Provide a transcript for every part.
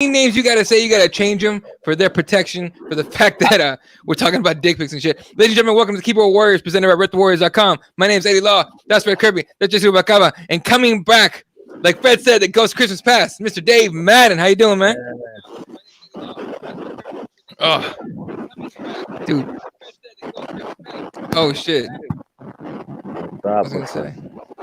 names you gotta say, you gotta change them for their protection, for the fact that we're talking about dick pics and shit. Ladies and gentlemen, welcome to Keyboard Warriors, presented by RipTheWarriors.com. My name's Eddie Law. That's Fred Kirby. That's just Ubakaba. And coming back, like Fred said, the Ghost Christmas Past, Mr. Dave Madden. How you doing, man? Oh, dude. Oh shit. What was gonna say?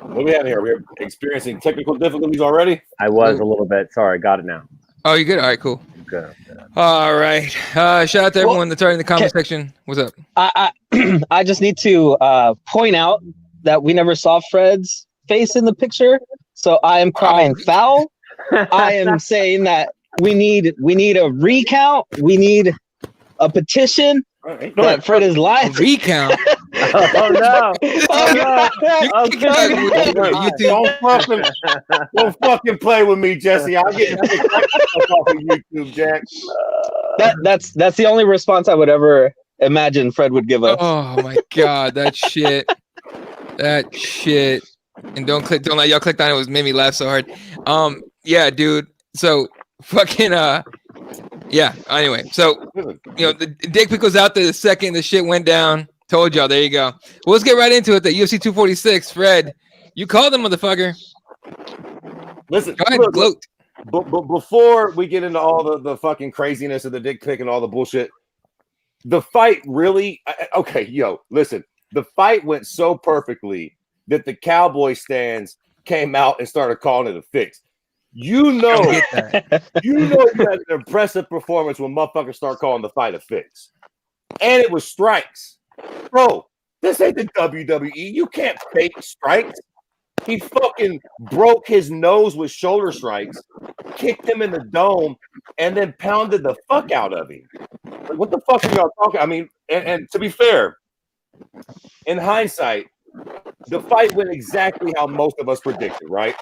What we have here? We're experiencing technical difficulties already? I was a little bit. Sorry, got it now. Oh, you good? All right, cool. Good. All right. Shout out to everyone that's already in the comment section. What's up? I just need to point out that we never saw Fred's face in the picture, so I am crying foul. I am saying that we need a recount. We need a petition that Fred is lying. Recount. Oh no! Oh no! Don't fucking play with me, Jesse. I'll get off of YouTube, Jack. That's the only response I would ever imagine Fred would give us. Oh my god, that shit. And don't let y'all click on it. It made me laugh so hard. Yeah, dude. So fucking yeah. Anyway, so the dick pic was out there the second the shit went down. Told y'all. There you go. Well, let's get right into it. The UFC 246. Fred, you called him, motherfucker. Listen, go ahead, gloat. But before we get into all the fucking craziness of the dick pic and all the bullshit, the fight really listen. The fight went so perfectly that the Cowboy stands came out and started calling it a fix. You know you had an impressive performance when motherfuckers start calling the fight a fix. And it was strikes. Bro, this ain't the WWE. You can't fake strikes. He fucking broke his nose with shoulder strikes, kicked him in the dome, and then pounded the fuck out of him. Like, what the fuck are y'all talking? I mean, and to be fair, in hindsight, the fight went exactly how most of us predicted, right?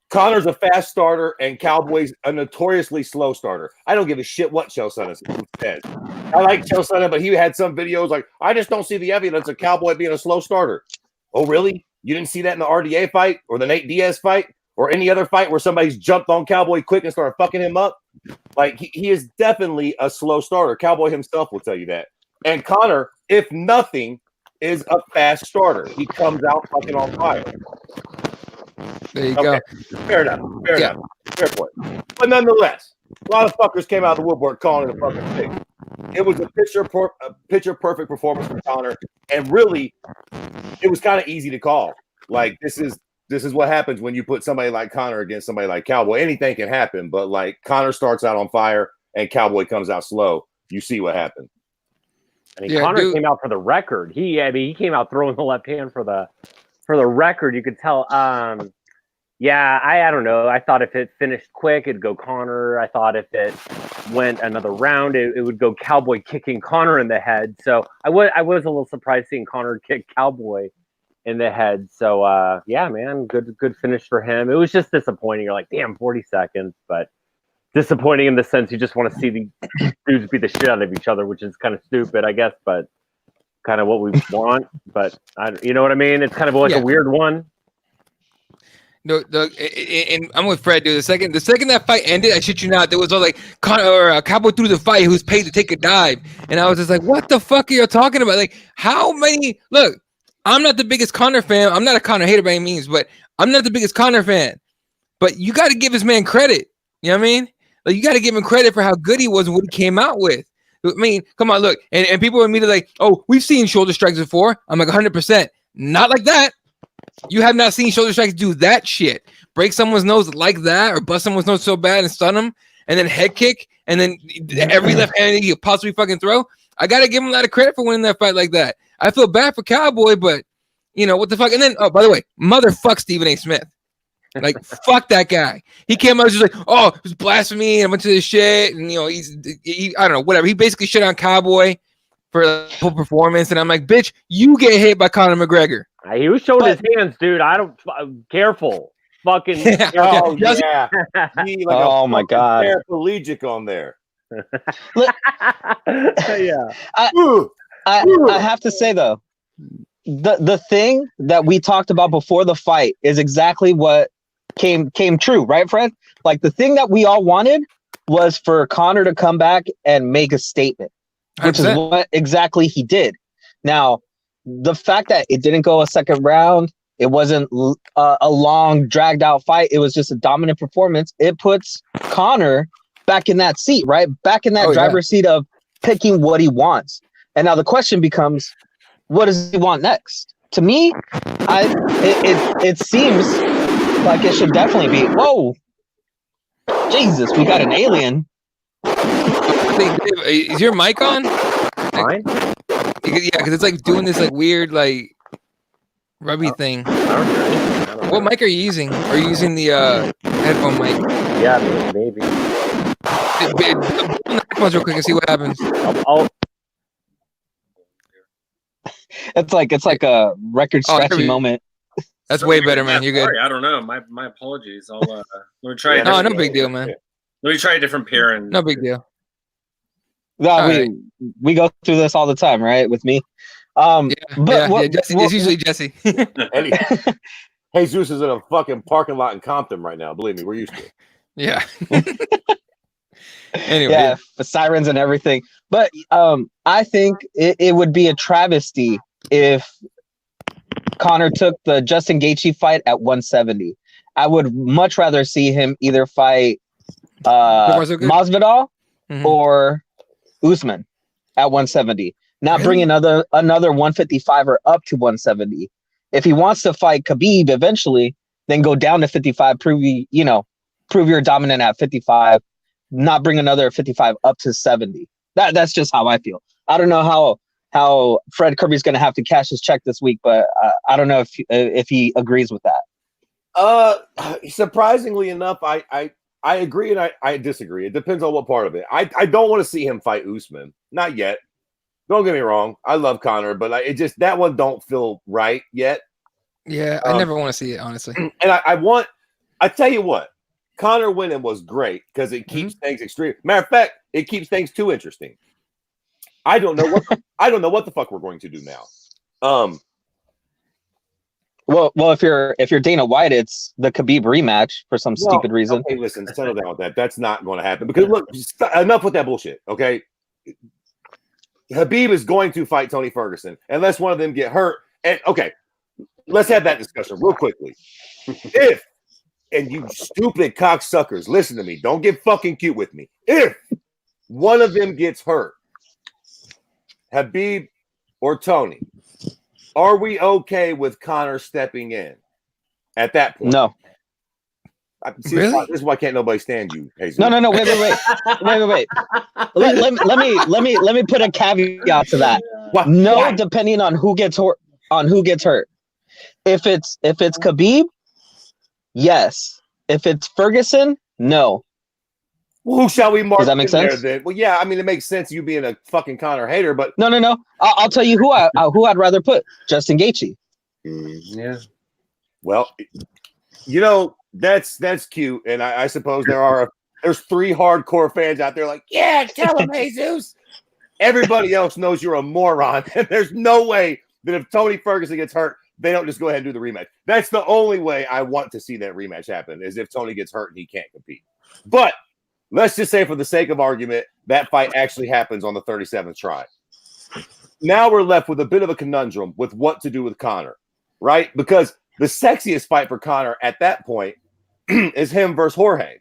Connor's a fast starter and Cowboy's a notoriously slow starter. I don't give a shit what Chael Sonnen says. I like Chael Sonnen, but he had some videos like, I just don't see the evidence of Cowboy being a slow starter. Oh, really? You didn't see that in the RDA fight or the Nate Diaz fight or any other fight where somebody's jumped on Cowboy quick and started fucking him up? Like, he is definitely a slow starter. Cowboy himself will tell you that. And Connor, if nothing, is a fast starter. He comes out fucking on fire. There you go. Fair enough. Fair point. But nonetheless, a lot of fuckers came out of the woodwork calling it a fucking thing. It was a picture perfect performance from Connor, and really, it was kind of easy to call. Like, this is what happens when you put somebody like Connor against somebody like Cowboy. Anything can happen, but like Connor starts out on fire and Cowboy comes out slow. You see what happened. I mean, Connor came out for the record. He came out throwing the left hand for the record. You could tell. Yeah, I don't know. I thought if it finished quick, it'd go Connor. I thought if it went another round, it would go Cowboy kicking Connor in the head. So I was a little surprised seeing Connor kick Cowboy in the head. So yeah, man, good finish for him. It was just disappointing. You're like, damn, 40 seconds, but disappointing in the sense you just want to see the dudes beat the shit out of each other, which is kind of stupid, I guess, but kind of what we want. But you know what I mean? It's kind of like a weird one. No, and I'm with Fred, dude. The second that fight ended, I shit you not, there was all like Cowboy through the fight who's paid to take a dive, and I was just like, what the fuck are you talking about? Like, how many? Look, I'm not the biggest Conor fan. I'm not a Conor hater by any means, but I'm not the biggest Conor fan. But you got to give this man credit. You know what I mean? Like, you got to give him credit for how good he was and what he came out with. I mean, come on, look, and people are immediately like, oh, we've seen shoulder strikes before. I'm like 100%, not like that. You have not seen shoulder strikes do that shit. Break someone's nose like that or bust someone's nose so bad and stun them and then head kick and then every left hand you could possibly fucking throw. I got to give him a lot of credit for winning that fight like that. I feel bad for Cowboy, but, what the fuck? And then, oh, by the way, motherfuck Stephen A. Smith. Like, fuck that guy. He came out just like, oh, it was blasphemy and a bunch of this shit. And, he I don't know, whatever. He basically shit on Cowboy for a full performance. And I'm like, bitch, you get hit by Conor McGregor. He was showing his hands, dude. Careful. Fucking. Oh, yeah. Oh, my God. Paraplegic on there. Yeah. I have to say, though, the thing that we talked about before the fight is exactly what came true, right, Fred? Like the thing that we all wanted was for Conor to come back and make a statement, which 100%. is what exactly he did. Now, the fact that it didn't go a second round, it wasn't a long, dragged out fight. It was just a dominant performance. It puts Conor back in that seat, right? Back in that driver's seat of picking what he wants. And now the question becomes, what does he want next? To me, it seems like it should definitely be, whoa, Jesus, we got an alien. Is your mic on? Mine? Yeah, because it's like doing this like weird like rubby thing. What mic are you using? Are you using the headphone mic? Yeah, maybe. Put on the headphones real quick and see what happens. It's like a record scratchy moment. That's way better, man. You're good. Sorry, I don't know. My apologies. I'll let me try. No, no big deal, man. Let me try a different pair. And no big deal. No, we go through this all the time, right? With me. Jesse, it's usually Jesse. Jesus is in a fucking parking lot in Compton right now. Believe me, we're used to it. Yeah. Anyway, yeah, the sirens and everything. But I think it would be a travesty if Conor took the Justin Gaethje fight at 170. I would much rather see him either fight Masvidal or Usman at 170. Not bring another 155er up to 170. If he wants to fight Khabib eventually, then go down to 55. Prove you're dominant at 55. Not bring another 55 up to 70. That's just how I feel. I don't know how Fred Kirby's going to have to cash his check this week, but I don't know if he agrees with that. Surprisingly enough, I agree and I disagree. It depends on what part of it. I don't want to see him fight Usman. Not yet. Don't get me wrong. I love Conor, but it just that one don't feel right yet. Yeah, I never want to see it, honestly. And I tell you what, Conor winning was great because it keeps things extreme. Matter of fact, it keeps things too interesting. I don't know what the fuck we're going to do now. Well, if you're Dana White, it's the Khabib rematch for some stupid reason. Okay, listen, settle down with that. That's not going to happen because look, enough with that bullshit. Okay, Khabib is going to fight Tony Ferguson unless one of them get hurt. And okay, let's have that discussion real quickly. And you stupid cocksuckers, listen to me. Don't get fucking cute with me. If one of them gets hurt, Khabib or Tony, are we okay with Conor stepping in at that point? No. Really? This is why can't nobody stand you. Jesus. No. Wait. Let me put a caveat to that. Why? Depending on who gets hurt. If it's Khabib, yes. If it's Ferguson, no. Well, who shall we mark? Does that make sense? Then? Well, yeah. I mean, it makes sense you being a fucking Conor hater, but no. I'll tell you who I'd rather put. Justin Gaethje. Yeah. Well, that's cute, and I suppose there's 3 hardcore fans out there like, yeah, tell him, Jesus. Everybody else knows you're a moron, and there's no way that if Tony Ferguson gets hurt, they don't just go ahead and do the rematch. That's the only way I want to see that rematch happen is if Tony gets hurt and he can't compete. But let's just say for the sake of argument, that fight actually happens on the 37th try. Now we're left with a bit of a conundrum with what to do with Conor, right? Because the sexiest fight for Conor at that point is him versus Jorge.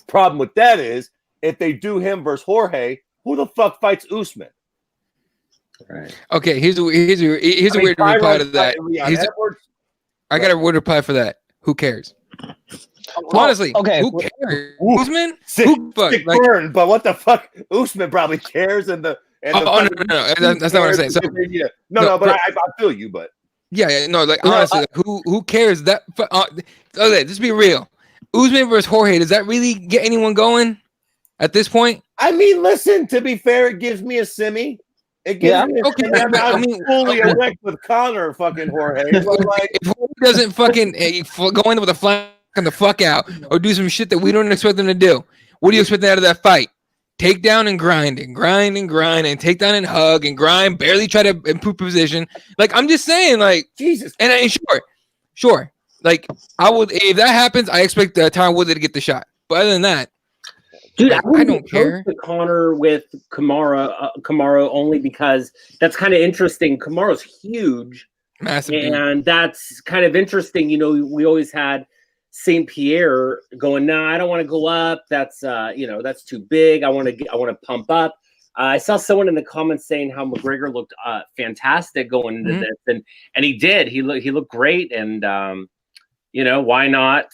Problem with that is if they do him versus Jorge, who the fuck fights Usman? Right. Okay, here's a weird reply to that. I got a weird reply for that. Who cares? Honestly, okay. Who cares? Usman? Who fuck? Burn, but what the fuck? Usman probably cares, and no. That's not what I'm saying. So, but I feel you, but no, like honestly, who cares? That okay, just be real. Usman versus Jorge, does that really get anyone going at this point? I mean, listen. To be fair, it gives me a semi. It gives me a semi. I'm fully erect with Conor, fucking Jorge. But like, if Jorge doesn't fucking go in with a flank and the fuck out or do some shit that we don't expect them to do, what do you expect out of that fight? Take down and grind and take down and hug and grind, barely try to improve position. Like, I'm just saying, like, Jesus. And sure, Like I would, if that happens, I expect Tyron Woodley to get the shot. But other than that, dude, like, I don't don't care. care. Connor with Kamaru only because that's kind of interesting. Kamaru's huge, Massive dude. and that's kind of interesting. You know, we always had St. Pierre going, no, I don't want to go up. That's that's too big. I want to pump up. I saw someone in the comments saying how McGregor looked fantastic going into this, and he did. He looked great, and why not?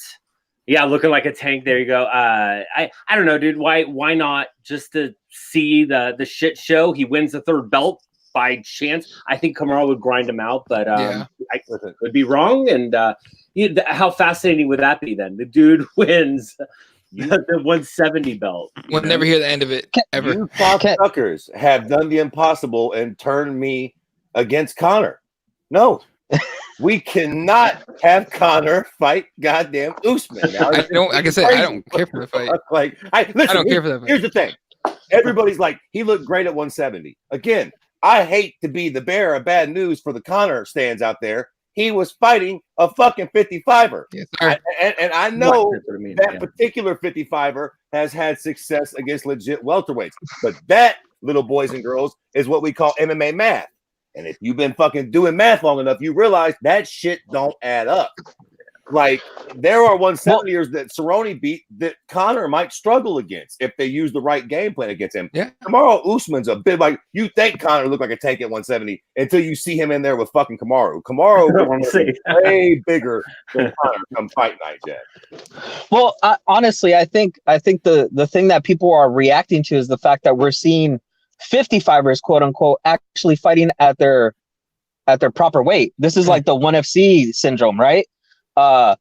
Yeah, looking like a tank. There you go. I don't know, dude. Why not just to see the shit show? He wins the third belt by chance. I think Kamaru would grind him out, but I could be wrong. And how fascinating would that be then? The dude wins the 170 belt. We'll never hear the end of it ever. You suckers have done the impossible and turned me against Connor. No. We cannot have Connor fight goddamn Usman. Now, like I said, I don't care for the fight. I don't care for that fight. Here's the thing. Everybody's like, he looked great at 170. Again, I hate to be the bearer of bad news for the Connor stands out there. He was fighting a fucking 55er. Yes, sir. And I know that particular 55er has had success against legit welterweights. But that, little boys and girls, is what we call MMA math. And if you've been fucking doing math long enough, you realize that shit don't add up. Like, there are 170ers that Cerrone beat that Connor might struggle against if they use the right game plan against him. Yeah. Kamaru Usman's a bit like, you think Connor looked like a tank at 170 until you see him in there with fucking Kamaru. Kamaru is way bigger than Connor come fight night, Jack. Well, honestly, I think the thing that people are reacting to is the fact that we're seeing 55ers, quote unquote, actually fighting at their proper weight. This is like the 1FC syndrome, right? What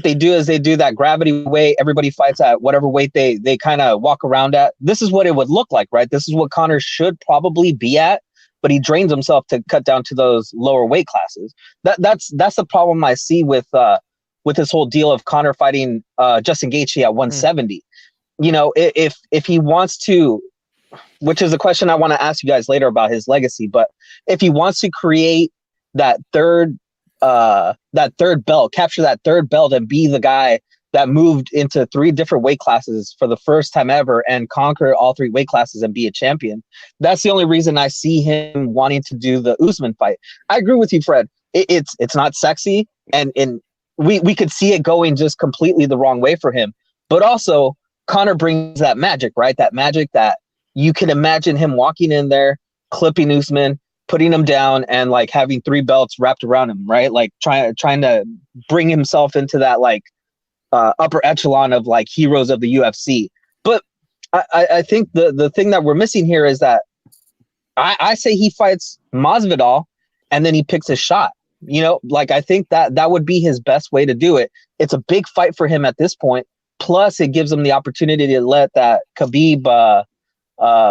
they do is they do that gravity weight. Everybody fights at whatever weight they kind of walk around at. This is what it would look like, right? This is what Connor should probably be at, but he drains himself to cut down to those lower weight classes. That's the problem I see with this whole deal of Connor fighting Justin Gaethje at 170. You know, if he wants to, which is a question I want to ask you guys later about his legacy, but if he wants to create that third belt, capture that third belt and be the guy that moved into 3 different weight classes for the first time ever and conquer all 3 weight classes and be a champion. That's the only reason I see him wanting to do the Usman fight. I agree with you, Fred. It's not sexy, and we could see it going just completely the wrong way for him. But also, Connor brings that magic, right? That magic that you can imagine him walking in there, clipping Usman, putting him down, and like having 3 belts wrapped around him, right? Like trying to bring himself into that like upper echelon of like heroes of the UFC. But I think the thing that we're missing here is that I say he fights Masvidal and then he picks a shot. You know, like I think that would be his best way to do it. It's a big fight for him at this point. Plus, it gives him the opportunity to let that Khabib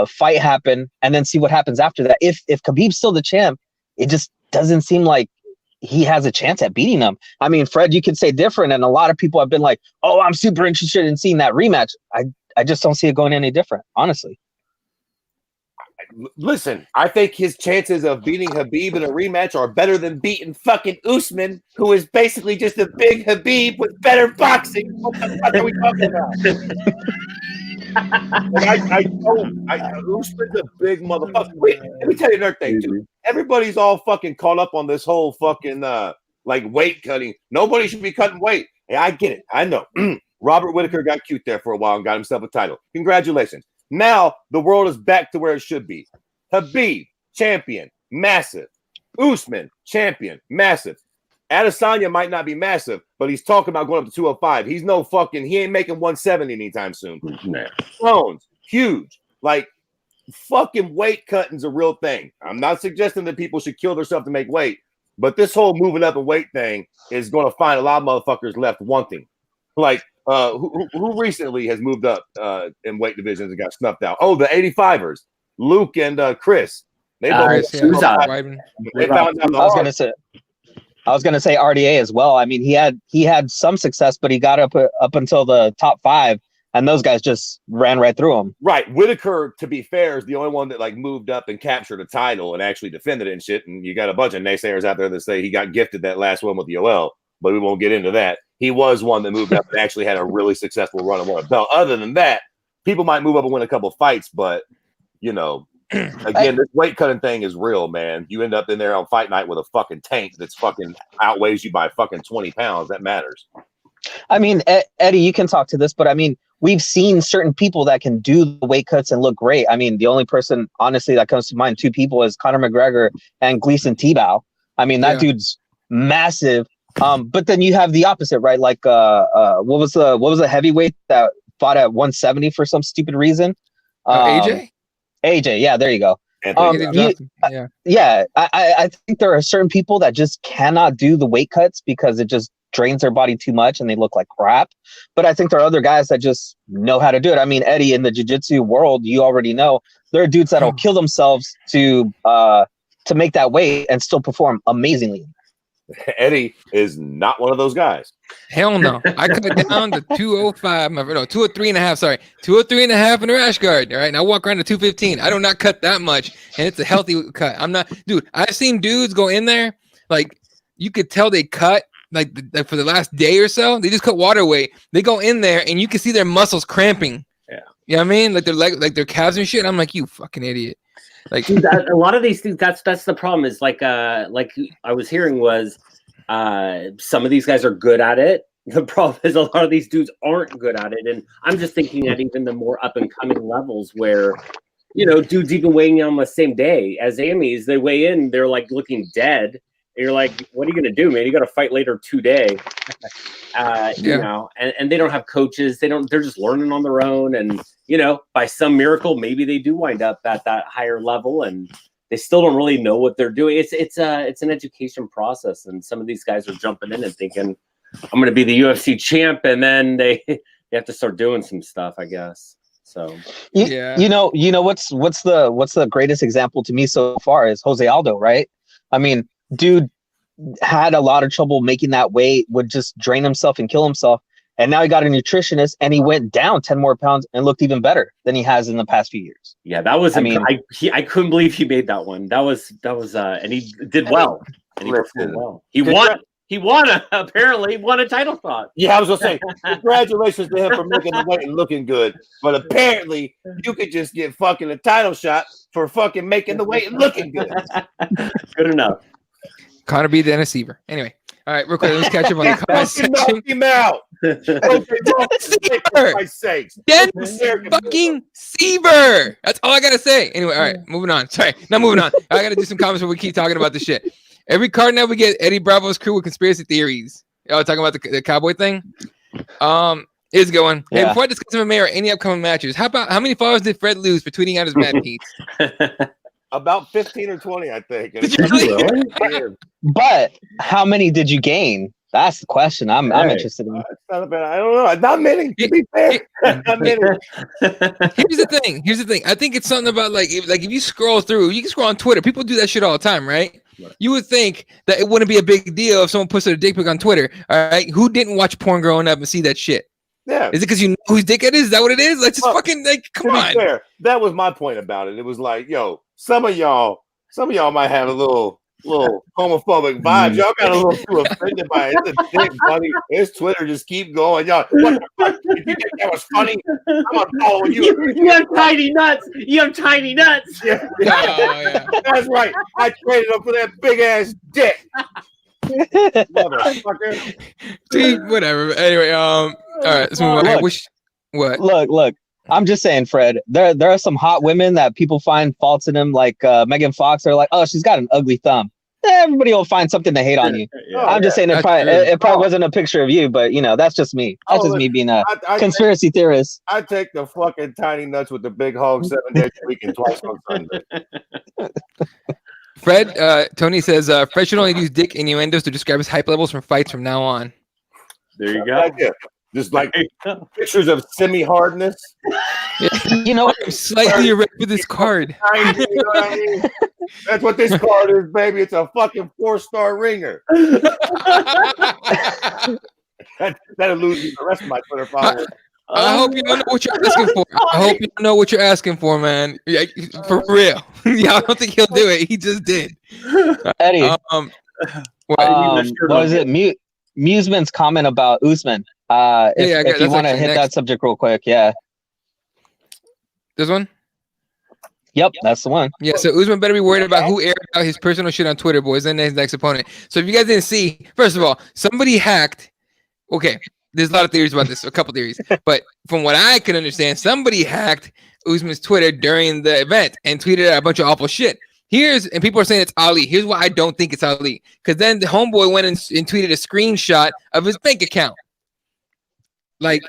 fight happen and then see what happens after that. If Khabib's still the champ, it just doesn't seem like he has a chance at beating him. I mean, Fred, you could say different, and a lot of people have been like, oh, I'm super interested in seeing that rematch. I just don't see it going any different, honestly. Listen, I think his chances of beating Khabib in a rematch are better than beating fucking Usman, who is basically just a big Khabib with better boxing. What the fuck are we talking about? Usman's a big motherfucker. Wait, let me tell you another thing too. Everybody's all fucking caught up on this whole fucking like weight cutting. Nobody should be cutting weight. Hey, I get it. I know. Robert Whittaker got cute there for a while and got himself a title. Congratulations. Now the world is back to where it should be. Khabib, champion, massive. Usman, champion, massive. Adesanya might not be massive, but he's talking about going up to 205. He's no fucking, he ain't making 170 anytime soon. Jones, huge. Like, fucking weight cutting's a real thing. I'm not suggesting that people should kill themselves to make weight, but this whole moving up in weight thing is going to find a lot of motherfuckers left wanting. Like, who recently has moved up in weight divisions and got snuffed out? Oh, the 85ers, Luke and Chris. They both found out. I was gonna say RDA as well. I mean, he had some success, but he got up until the top 5, and those guys just ran right through him. Right. Whitaker, to be fair, is the only one that like moved up and captured a title and actually defended it and shit. And you got a bunch of naysayers out there that say he got gifted that last one with the OL, but we won't get into that. He was one that moved up and actually had a really successful run and won a belt. Other than that, people might move up and win a couple fights, but you know, again, this weight cutting thing is real, man. You end up in there on fight night with a fucking tank that's fucking outweighs you by fucking 20 pounds. That matters. I mean, Eddie, you can talk to this, but I mean, we've seen certain people that can do the weight cuts and look great. I mean, the only person, honestly, that comes to mind, 2 people, is Conor McGregor and Gleason Tebow. I mean, that dude's massive. But then you have the opposite, right? Like, what was the heavyweight that fought at 170 for some stupid reason? AJ? AJ, yeah, there you go. I think there are certain people that just cannot do the weight cuts because it just drains their body too much and they look like crap. But I think there are other guys that just know how to do it. I mean, Eddie, in the jiu-jitsu world, you already know there are dudes that'll kill themselves to make that weight and still perform amazingly. Eddie is not one of those guys. Hell no. I cut it down to 205. No, 203.5. Sorry. 203.5 in the rash guard. All right. And I walk around to 215. I do not cut that much. And it's a healthy cut. I'm not, dude. I've seen dudes go in there. Like, you could tell they cut like for the last day or so. They just cut water weight. They go in there and you can see their muscles cramping. Yeah. You know what I mean? Like their their calves and shit. I'm like, you fucking idiot. Like dude, a lot of these things, that's the problem is like I was hearing was some of these guys are good at it. The problem is a lot of these dudes aren't good at it. And I'm just thinking at even the more up and coming levels where, you know, dudes even weighing in on the same day as Amis, they weigh in, they're like looking dead. And you're like, what are you going to do, man? You got to fight later today. You know, and they don't have coaches. They're just learning on their own. And, you know, by some miracle, maybe they do wind up at that higher level and they still don't really know what they're doing. It's an education process. And some of these guys are jumping in and thinking, I'm going to be the UFC champ. And then they have to start doing some stuff, I guess. So, you know, what's the greatest example to me so far is Jose Aldo, right? I mean, dude had a lot of trouble making that weight, would just drain himself and kill himself. And now he got a nutritionist and he went down 10 more pounds and looked even better than he has in the past few years. Yeah, that was, I couldn't believe he made that one. That was, and he did well. And he performed well. He apparently won a title shot. Yeah, I was gonna say, congratulations to him for making the weight and looking good. But apparently, you could just get fucking a title shot for fucking making the weight and looking good. Good enough. Conor beat Dennis Seaver. Anyway, all right, real quick, let's catch up on the comment section. Knock him out. Dennis fucking Seaver. That's all I gotta say. Anyway, all right, moving on. Sorry, not moving on. I gotta do some comments before we keep talking about this shit. Every card now we get Eddie Bravo's crew with conspiracy theories. Oh, talking about the Cowboy thing. Is going. Yeah. Hey, before I discuss MMA or any upcoming matches, how many followers did Fred lose for tweeting out his Madden heats? About 15 or 20, I think. But how many did you gain? That's the question. I'm interested in. It's not bad. I don't know. Not many. To be fair, not many. Here's the thing. I think it's something about like if you scroll through, you can scroll on Twitter. People do that shit all the time, right? You would think that it wouldn't be a big deal if someone posted a dick pic on Twitter. All right, who didn't watch porn growing up and see that shit? Yeah. Is it because you know whose dick it is? Is that what it is? Like, just fucking like, come on. Fair, that was my point about it. It was like, yo, some of y'all might have a little homophobic vibes. Y'all got a little too offended by it. It's a dick, buddy. It's Twitter. Just keep going, y'all. What the fuck? If you think that was funny, I'm gonna follow you. You have tiny nuts. You have tiny nuts. Yeah. That's right. I traded up for that big ass dick. Motherfucker. See, whatever. Anyway, all right. So what? Look. I'm just saying, Fred. There are some hot women that people find faults in them, like Megan Fox. They're like, oh, she's got an ugly thumb. Everybody will find something to hate on you. I'm just saying it probably wasn't a picture of you, but you know, that's just me. That's just me being a conspiracy theorist. I take the fucking tiny nuts with the big hog 7 days a week and twice on Sunday. Fred, Tony says Fred should only use dick innuendos to describe his hype levels from fights from now on. There you go. Just like pictures of semi-hardness. You know, I'm slightly erect with this card. You know what I mean? That's what this card is, baby. It's a fucking 4-star ringer. That'll lose me the rest of my Twitter followers. I hope you don't know what you're asking for. I hope you know what you're asking for, man. Yeah, for real. Yeah, I don't think he'll do it. He just did. Eddie. What? What is it? Museman's comment about Usman. If you want to hit that subject real quick, yeah. This one? Yep, that's the one. Yeah, so Usman better be worried about who aired out his personal shit on Twitter, boys, and his next opponent. So if you guys didn't see, first of all, somebody hacked. Okay, there's a lot of theories about this, a couple theories, but from what I can understand, somebody hacked Usman's Twitter during the event and tweeted out a bunch of awful shit. And people are saying it's Ali. Here's why I don't think it's Ali, because then the homeboy went and tweeted a screenshot of his bank account. Like,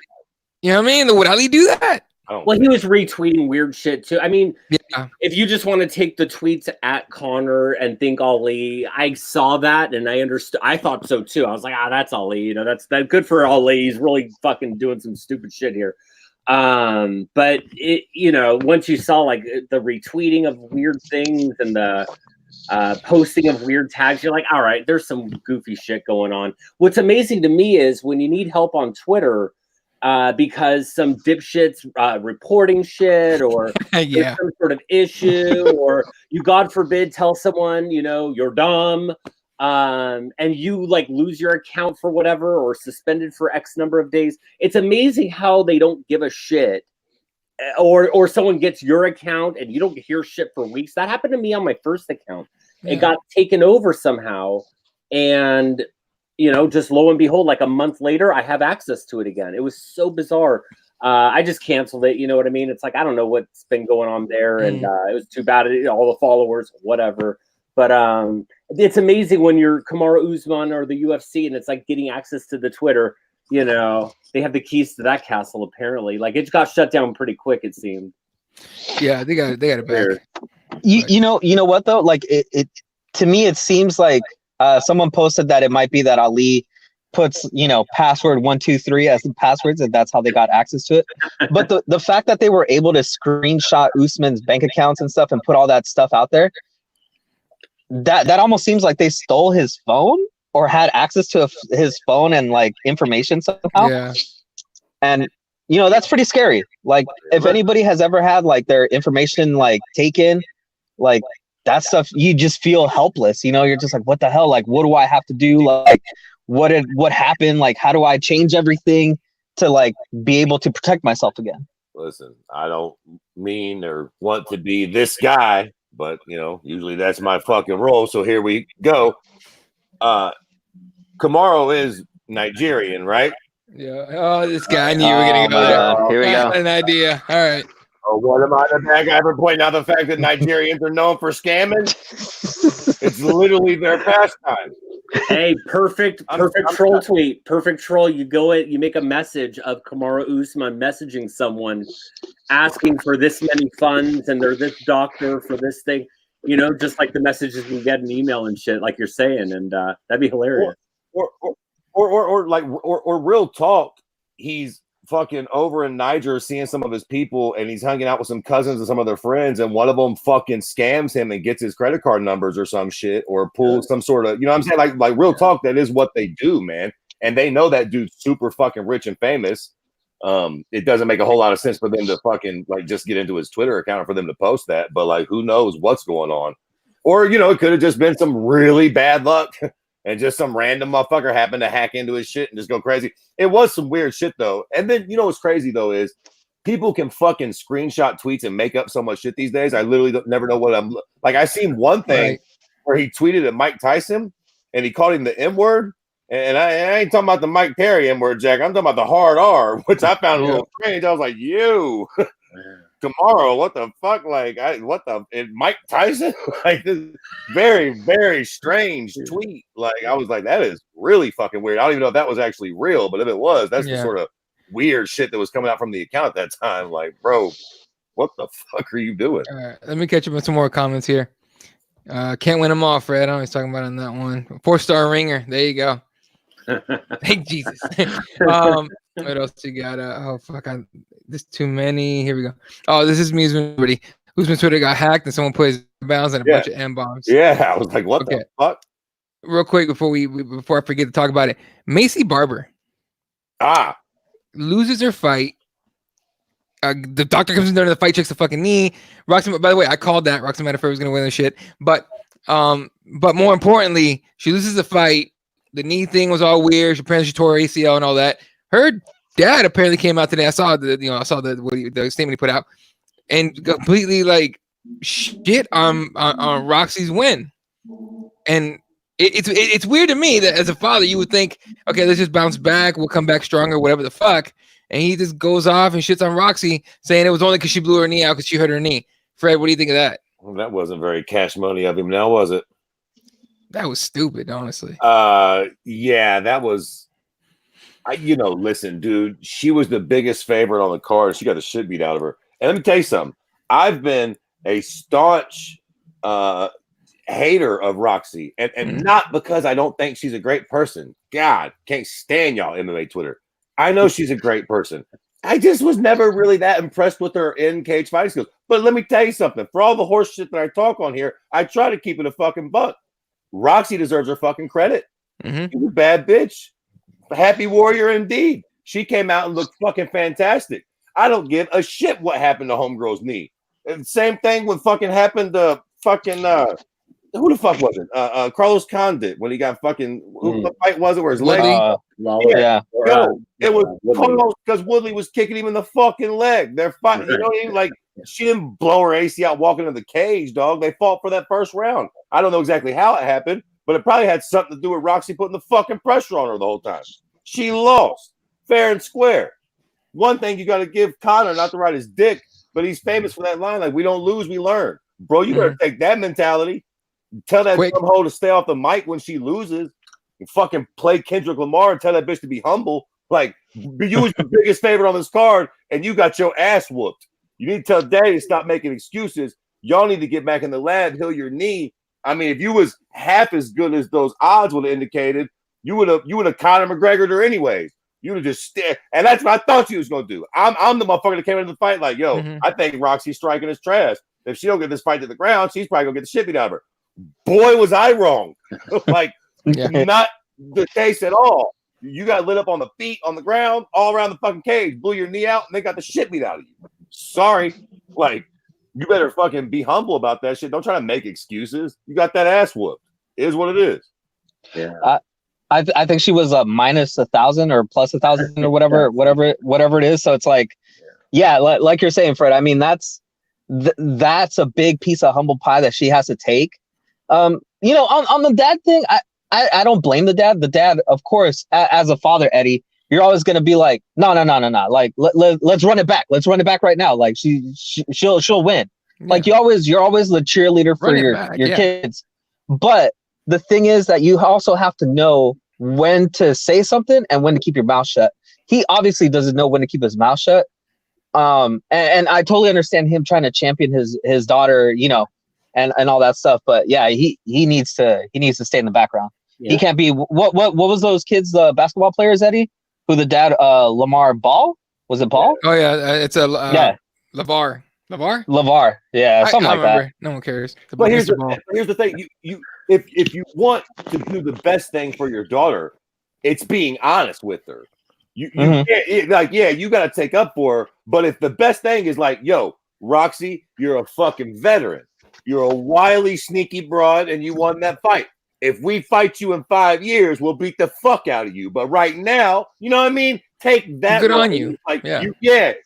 you know what I mean? Would Ali do that? Well, he was retweeting weird shit too. I mean, yeah. If you just want to take the tweets at Connor and think Ali, I saw that and I understood. I thought so too. I was like, that's Ali. You know, that's good for Ali. He's really fucking doing some stupid shit here. But it, you know, once you saw like the retweeting of weird things and the posting of weird tags, you're like, all right, there's some goofy shit going on. What's amazing to me is when you need help on Twitter. Because some dipshits reporting shit or yeah. some sort of issue or you, God forbid, tell someone, you know, you're dumb and you like lose your account for whatever or suspended for X number of days. It's amazing how they don't give a shit or someone gets your account and you don't hear shit for weeks. That happened to me on my first account. Yeah. It got taken over somehow and you know, just lo and behold, like a month later, I have access to it again. It was so bizarre. I just canceled it. You know what I mean? It's like, I don't know what's been going on there. And it was too bad. All the followers, whatever. But it's amazing when you're Kamaru Usman or the UFC and it's like getting access to the Twitter. You know, they have the keys to that castle, apparently. Like it got shut down pretty quick, it seemed. Yeah, they got it back. You know what, though? Like it to me, it seems like someone posted that it might be that Ali puts, you know, password 123 as the passwords, and that's how they got access to it. But the fact that they were able to screenshot Usman's bank accounts and stuff and put all that stuff out there, that almost seems like they stole his phone or had access to his phone and like information somehow. Yeah. And you know, that's pretty scary. Like if anybody has ever had like their information like taken, like that stuff, you just feel helpless. You know, you're just like, what the hell? Like, what do I have to do? Like, what happened? Like, how do I change everything to like be able to protect myself again? Listen, I don't mean or want to be this guy, but you know, usually that's my fucking role. So here we go. Kamaru is Nigerian, right? Yeah. Oh, this guy, I knew you were gonna go there. Here we go. An idea. All right. Oh, what am I the bad guy for pointing out the fact that Nigerians are known for scamming? It's literally their pastime. Hey, perfect troll tweet. Perfect troll. You you make a message of Kamaru Usman messaging someone asking for this many funds and they're this doctor for this thing. You know, just like the messages you get in email and shit, like you're saying, and that'd be hilarious. Or real talk. He's fucking over in Niger seeing some of his people and he's hanging out with some cousins and some of their friends and one of them fucking scams him and gets his credit card numbers or some shit or pulls some sort of, you know what I'm saying? Like real talk, that is what they do, man. And they know that dude's super fucking rich and famous. It doesn't make a whole lot of sense for them to fucking like just get into his Twitter account for them to post that, but like who knows what's going on. Or, you know, it could have just been some really bad luck. And just some random motherfucker happened to hack into his shit and just go crazy. It was some weird shit, though. And then, you know what's crazy, though, is people can fucking screenshot tweets and make up so much shit these days. I literally never know what I'm... Like, I seen one thing where he tweeted at Mike Tyson, and he called him the M-word. And I ain't talking about the Mike Perry M-word, Jack. I'm talking about the hard R, which I found a little strange. I was like, you... Tomorrow, what the fuck? Like, Mike Tyson? Like, this very, very strange tweet. Like, I was like, that is really fucking weird. I don't even know if that was actually real, but if it was, that's the sort of weird shit that was coming out from the account at that time. Like, bro, what the fuck are you doing? All right, let me catch up with some more comments here. Can't win them all, Fred. I was talking about on that one. 4-star ringer. There you go. Thank Jesus. What else you got? Oh fuck! There's too many. Here we go. Oh, this is me. Usman's Twitter got hacked and someone put his bounds and a bunch of M-bombs. Yeah, I was like, what the fuck? Real quick before I forget to talk about it, Macy Barber. Loses her fight the doctor comes in during the fight, checks the fucking knee. Roxy, by the way, I called that. Roxy Matafur was gonna win the shit, but more importantly, she loses the fight. The knee thing was all weird. Apparently, she tore her ACL and all that. Her dad apparently came out today. I saw the statement he put out, and completely like shit on Roxy's win. And it's weird to me that as a father, you would think, okay, let's just bounce back. We'll come back stronger, whatever the fuck. And he just goes off and shits on Roxy, saying it was only because she blew her knee out because she hurt her knee. Fred, what do you think of that? Well, that wasn't very cash money of him now, was it? That was stupid, honestly. Yeah, that was. Listen, dude, she was the biggest favorite on the card. She got the shit beat out of her. And let me tell you something. I've been a staunch hater of Roxy, and not because I don't think she's a great person. God, can't stand y'all MMA Twitter. I know she's a great person. I just was never really that impressed with her in-cage fighting skills. But let me tell you something. For all the horse shit that I talk on here, I try to keep it a fucking buck. Roxy deserves her fucking credit. She's a bad bitch. A happy warrior indeed. She came out and looked fucking fantastic. I don't give a shit what happened to Homegirl's knee. And same thing when fucking happened to fucking who the fuck was it? Carlos Condit when he got fucking who the fight was it where his leg? Yeah. It was because Woodley was kicking him in the fucking leg. They're fighting, like she didn't blow her AC out walking in the cage, dog. They fought for that first round. I don't know exactly how it happened, but it probably had something to do with Roxy putting the fucking pressure on her the whole time. She lost fair and square. One thing you got to give Conor, not to ride his dick, but he's famous for that line, like, we don't lose, we learn. Bro, you better take that mentality. Tell that dumb hoe to stay off the mic when she loses. And fucking play Kendrick Lamar and tell that bitch to be humble. Like, you was the biggest favorite on this card, and you got your ass whooped. You need to tell Daddy to stop making excuses. Y'all need to get back in the lab, heal your knee. I mean, if you was half as good as those odds would have indicated, you would have Conor McGregor her anyways. You would have just stared. And that's what I thought you was going to do. I'm the motherfucker that came into the fight like, yo, I think Roxy's striking is trash. If she don't get this fight to the ground, she's probably going to get the shit beat out of her. Boy, was I wrong. Like, not the case at all. You got lit up on the feet, on the ground, all around the fucking cage, blew your knee out, and they got the shit beat out of you. Sorry. Like, you better fucking be humble about that shit. Don't try to make excuses. You got that ass whooped. It is what it is. Yeah. I think she was minus 1,000 or plus 1,000 or whatever it is. So it's like, yeah, like you're saying, Fred. I mean, that's a big piece of humble pie that she has to take. On the dad thing, I don't blame the dad. The dad, of course, as a father, Eddie, you're always gonna be like, no. Like, let's run it back. Let's run it back right now. Like she'll win. Yeah. Like you're always the cheerleader for your kids. But the thing is that you also have to know when to say something and when to keep your mouth shut. He obviously doesn't know when to keep his mouth shut. And I totally understand him trying to champion his daughter, and all that stuff. But yeah, he needs to stay in the background. Yeah. He can't be what was those kids, the basketball players, Eddie? Who the dad, Lamar Ball? Was it Ball? Oh yeah, it's a LeVar. LeVar, yeah, something like that. No one cares. But here's the thing: if you want to do the best thing for your daughter, it's being honest with her. You got to take up for her. But if the best thing is like, yo, Roxy, you're a fucking veteran. You're a wily, sneaky broad, and you won that fight. If we fight you in 5 years, we'll beat the fuck out of you. But right now, you know what I mean? Take that. Good on you. Like,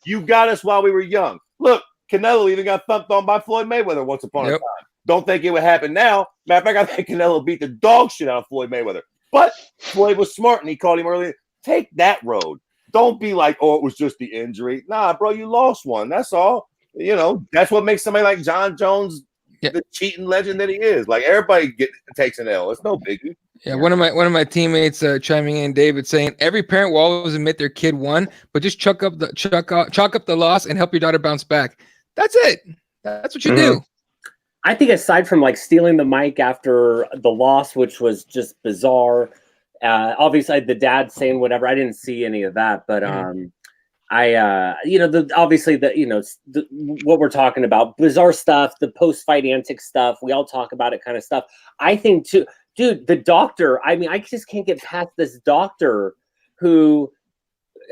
you got us while we were young. Look, Canelo even got thumped on by Floyd Mayweather once upon a time. Don't think it would happen now. Matter of fact, I think Canelo beat the dog shit out of Floyd Mayweather. But Floyd was smart and he called him earlier. Take that road. Don't be like, oh, it was just the injury. Nah, bro, you lost one. That's all. That's what makes somebody like John Jones the cheating legend that he is. Like, everybody takes an L. It's no biggie. Yeah, one of my teammates chiming in, David, saying every parent will always admit their kid won, but just chalk up the loss and help your daughter bounce back. That's it. That's what you do. I think aside from like stealing the mic after the loss, which was just bizarre. Obviously, the dad saying whatever. I didn't see any of that, but what we're talking about, bizarre stuff, the post-fight antic stuff. We all talk about it, kind of stuff. I think too, dude. The doctor. I mean, I just can't get past this doctor who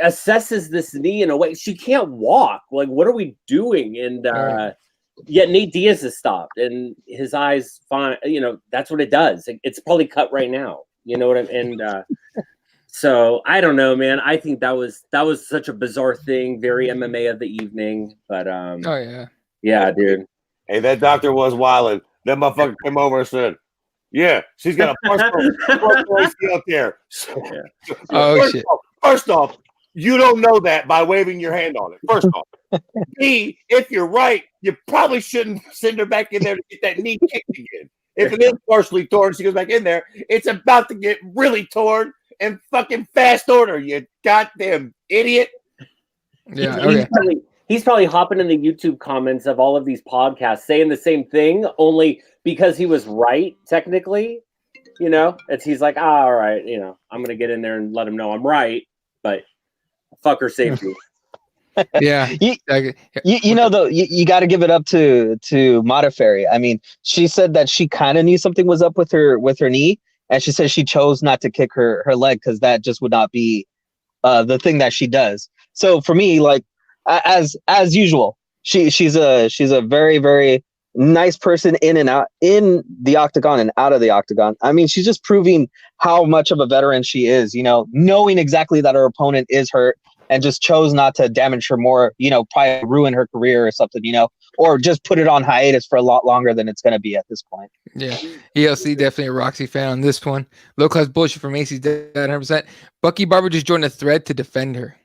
assesses this knee in a way she can't walk. Like, what are we doing? And yet Nate Diaz is stopped, and his eyes fine. You know, that's what it does. It's probably cut right now. You know what I mean? And so I don't know, man. I think that was such a bizarre thing. Very MMA of the evening, but yeah, dude. Hey, that doctor was wilding. That motherfucker came over and said, "Yeah, she's got a partial ACL tear." First off, you don't know that by waving your hand on it. First off, B, if you're right, you probably shouldn't send her back in there to get that knee kicked again. If it is partially torn, she goes back in there. It's about to get really torn in fucking fast order. You goddamn idiot. Yeah, He's probably hopping in the YouTube comments of all of these podcasts saying the same thing, only because he was right, technically. You know, he's like, all right, you know, I'm going to get in there and let him know I'm right, but fuck her safety. Yeah. You know, though, you got to give it up to Modafferi. I mean, she said that she kind of knew something was up with her knee, and she said she chose not to kick her leg because that just would not be the thing that she does. So for me, like, as usual, she's a very, very nice person in and out in the octagon and out of the octagon. I mean, she's just proving how much of a veteran she is, you know, knowing exactly that her opponent is hurt and just chose not to damage her more, you know, probably ruin her career or something, you know, or just put it on hiatus for a lot longer than it's going to be at this point. Yeah. ELC definitely a Roxy fan on this one. Low class bullshit from Macy's dead 100%. Bucky Barber just joined a thread to defend her.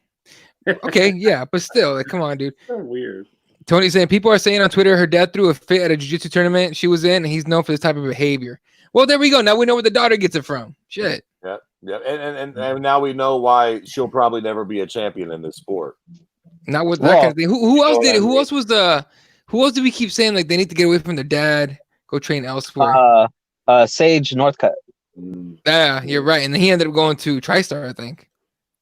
Okay, yeah, but still, like, come on, dude. So weird. Tony's saying people are saying on Twitter her dad threw a fit at a jiu-jitsu tournament she was in, and he's known for this type of behavior. Well, there we go. Now we know where the daughter gets it from. Shit. Yeah, and now we know why she'll probably never be a champion in this sport. Not with that kind of thing. Who else did it? Who else was who else do we keep saying like they need to get away from their dad, go train elsewhere? Sage Northcutt. Yeah, you're right. And then he ended up going to TriStar, I think.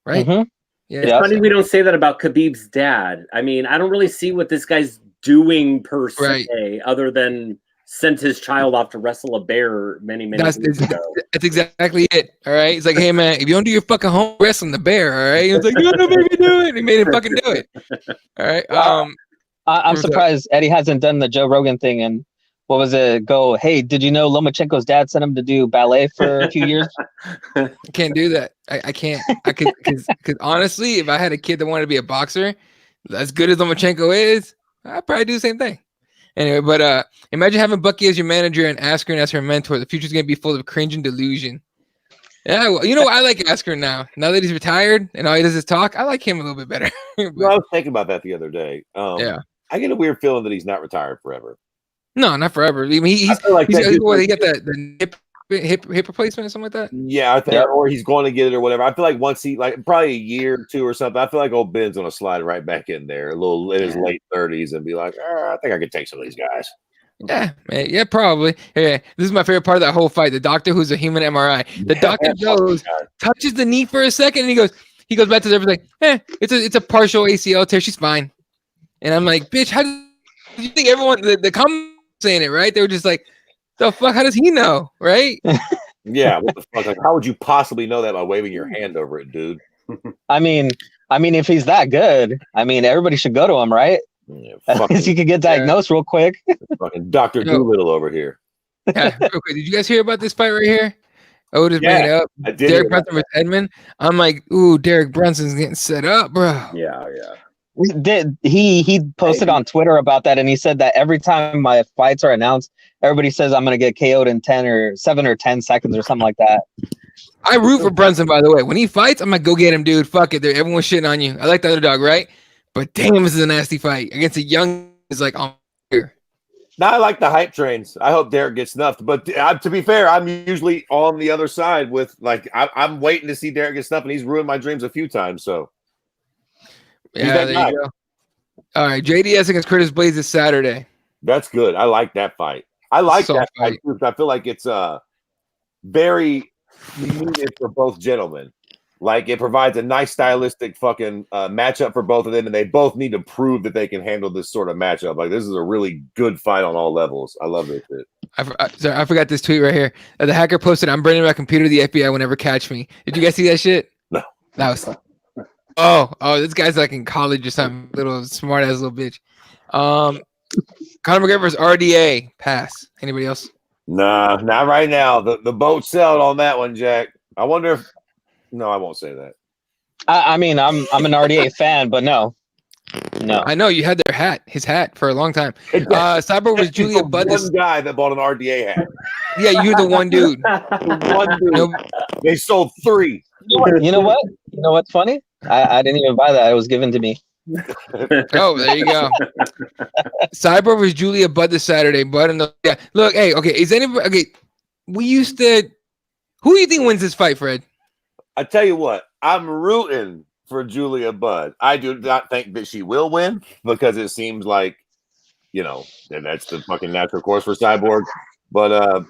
Right? Mm-hmm. Yeah. It's funny we don't say that about Khabib's dad. I mean, I don't really see what this guy's doing per se, other than sent his child off to wrestle a bear many years ago. That's exactly it. All right. He's like, hey man, if you don't do your fucking home wrestling the bear, all right. He's like, no, baby, do it. He made him fucking do it. All right. I'm surprised Eddie hasn't done the Joe Rogan thing and what was it? Go, hey, did you know Lomachenko's dad sent him to do ballet for a few years? I can't do that. I can't. I could because honestly, if I had a kid that wanted to be a boxer, as good as Lomachenko is, I'd probably do the same thing. Anyway, but imagine having Bucky as your manager and Askren as her mentor. The future's gonna be full of cringe and delusion. Yeah, well, you know what? I like Askren now. Now that he's retired and all he does is talk, I like him a little bit better. Well, I was thinking about that the other day. Yeah, I get a weird feeling that he's not retired forever. No, not forever. I mean, he got the hip replacement or something like that. Yeah, I think, or he's going to get it or whatever. I feel like once he probably a year or two or something. I feel like old Ben's gonna slide right back in there, a little in his late 30s, and be like, I think I could take some of these guys. Yeah, man, yeah, probably. Yeah, this is my favorite part of that whole fight. The doctor, who's a human MRI, the doctor goes, touches the knee for a second, and he goes back to everything. It's a partial ACL tear. She's fine. And I'm like, bitch, how do you think everyone the comments saying it, right? They were just like, the fuck, how does he know, right? Yeah, what the fuck? Like, how would you possibly know that by waving your hand over it, dude? I mean, if he's that good, I mean, everybody should go to him, right? Yeah, at least he could get diagnosed real quick. Fucking Dr. Doolittle over here. Yeah, real quick. Did you guys hear about this fight right here? Oh, just bring it up. Derek Brunson versus Edmond. I'm like, ooh, Derek Brunson's getting set up, bro. Yeah. He posted on Twitter about that, and he said that every time my fights are announced, everybody says I'm gonna get KO'd in 7 or 10 seconds or something like that. I root for Brunson, by the way. When he fights, I'm like, go get him, dude. Fuck it. Everyone's shitting on you. I like the underdog, right? But damn, this is a nasty fight against a young. Is like on here. Now I like the hype trains. I hope Derek gets snuffed. But to be fair, I'm usually on the other side with like I'm waiting to see Derek get snuffed, and he's ruined my dreams a few times. So. Yeah, there you go. All right, JDS against Curtis Blades this Saturday. That's good. I like that fight. I like that fight too. I feel like it's very needed for both gentlemen. Like it provides a nice stylistic fucking matchup for both of them, and they both need to prove that they can handle this sort of matchup. Like this is a really good fight on all levels. I love this shit. I forgot this tweet right here. The hacker posted, "I'm bringing my computer to the FBI will never catch me." Did you guys see that shit? No. That was Oh, this guy's like in college or something. Little smart ass little bitch. Conor McGregor versus RDA. Pass. Anybody else? Nah, not right now. The boat sailed on that one, Jack. I wonder if. No, I won't say that. I mean, I'm an RDA fan, but no. I know you had his hat for a long time. Cyborg was Julia Budd. One guy that bought an RDA hat. Yeah, you're the one dude. One dude. No, They sold 3. You know what? You know what's funny? I didn't even buy that. It was given to me. oh, there you go. Cyborg was Julia Budd this Saturday. Budd and look, hey, okay. Is anybody okay? We used to. Who do you think wins this fight, Fred? I tell you what, I'm rooting for Julia Budd. I do not think that she will win because it seems like, and that's the fucking natural course for Cyborg. But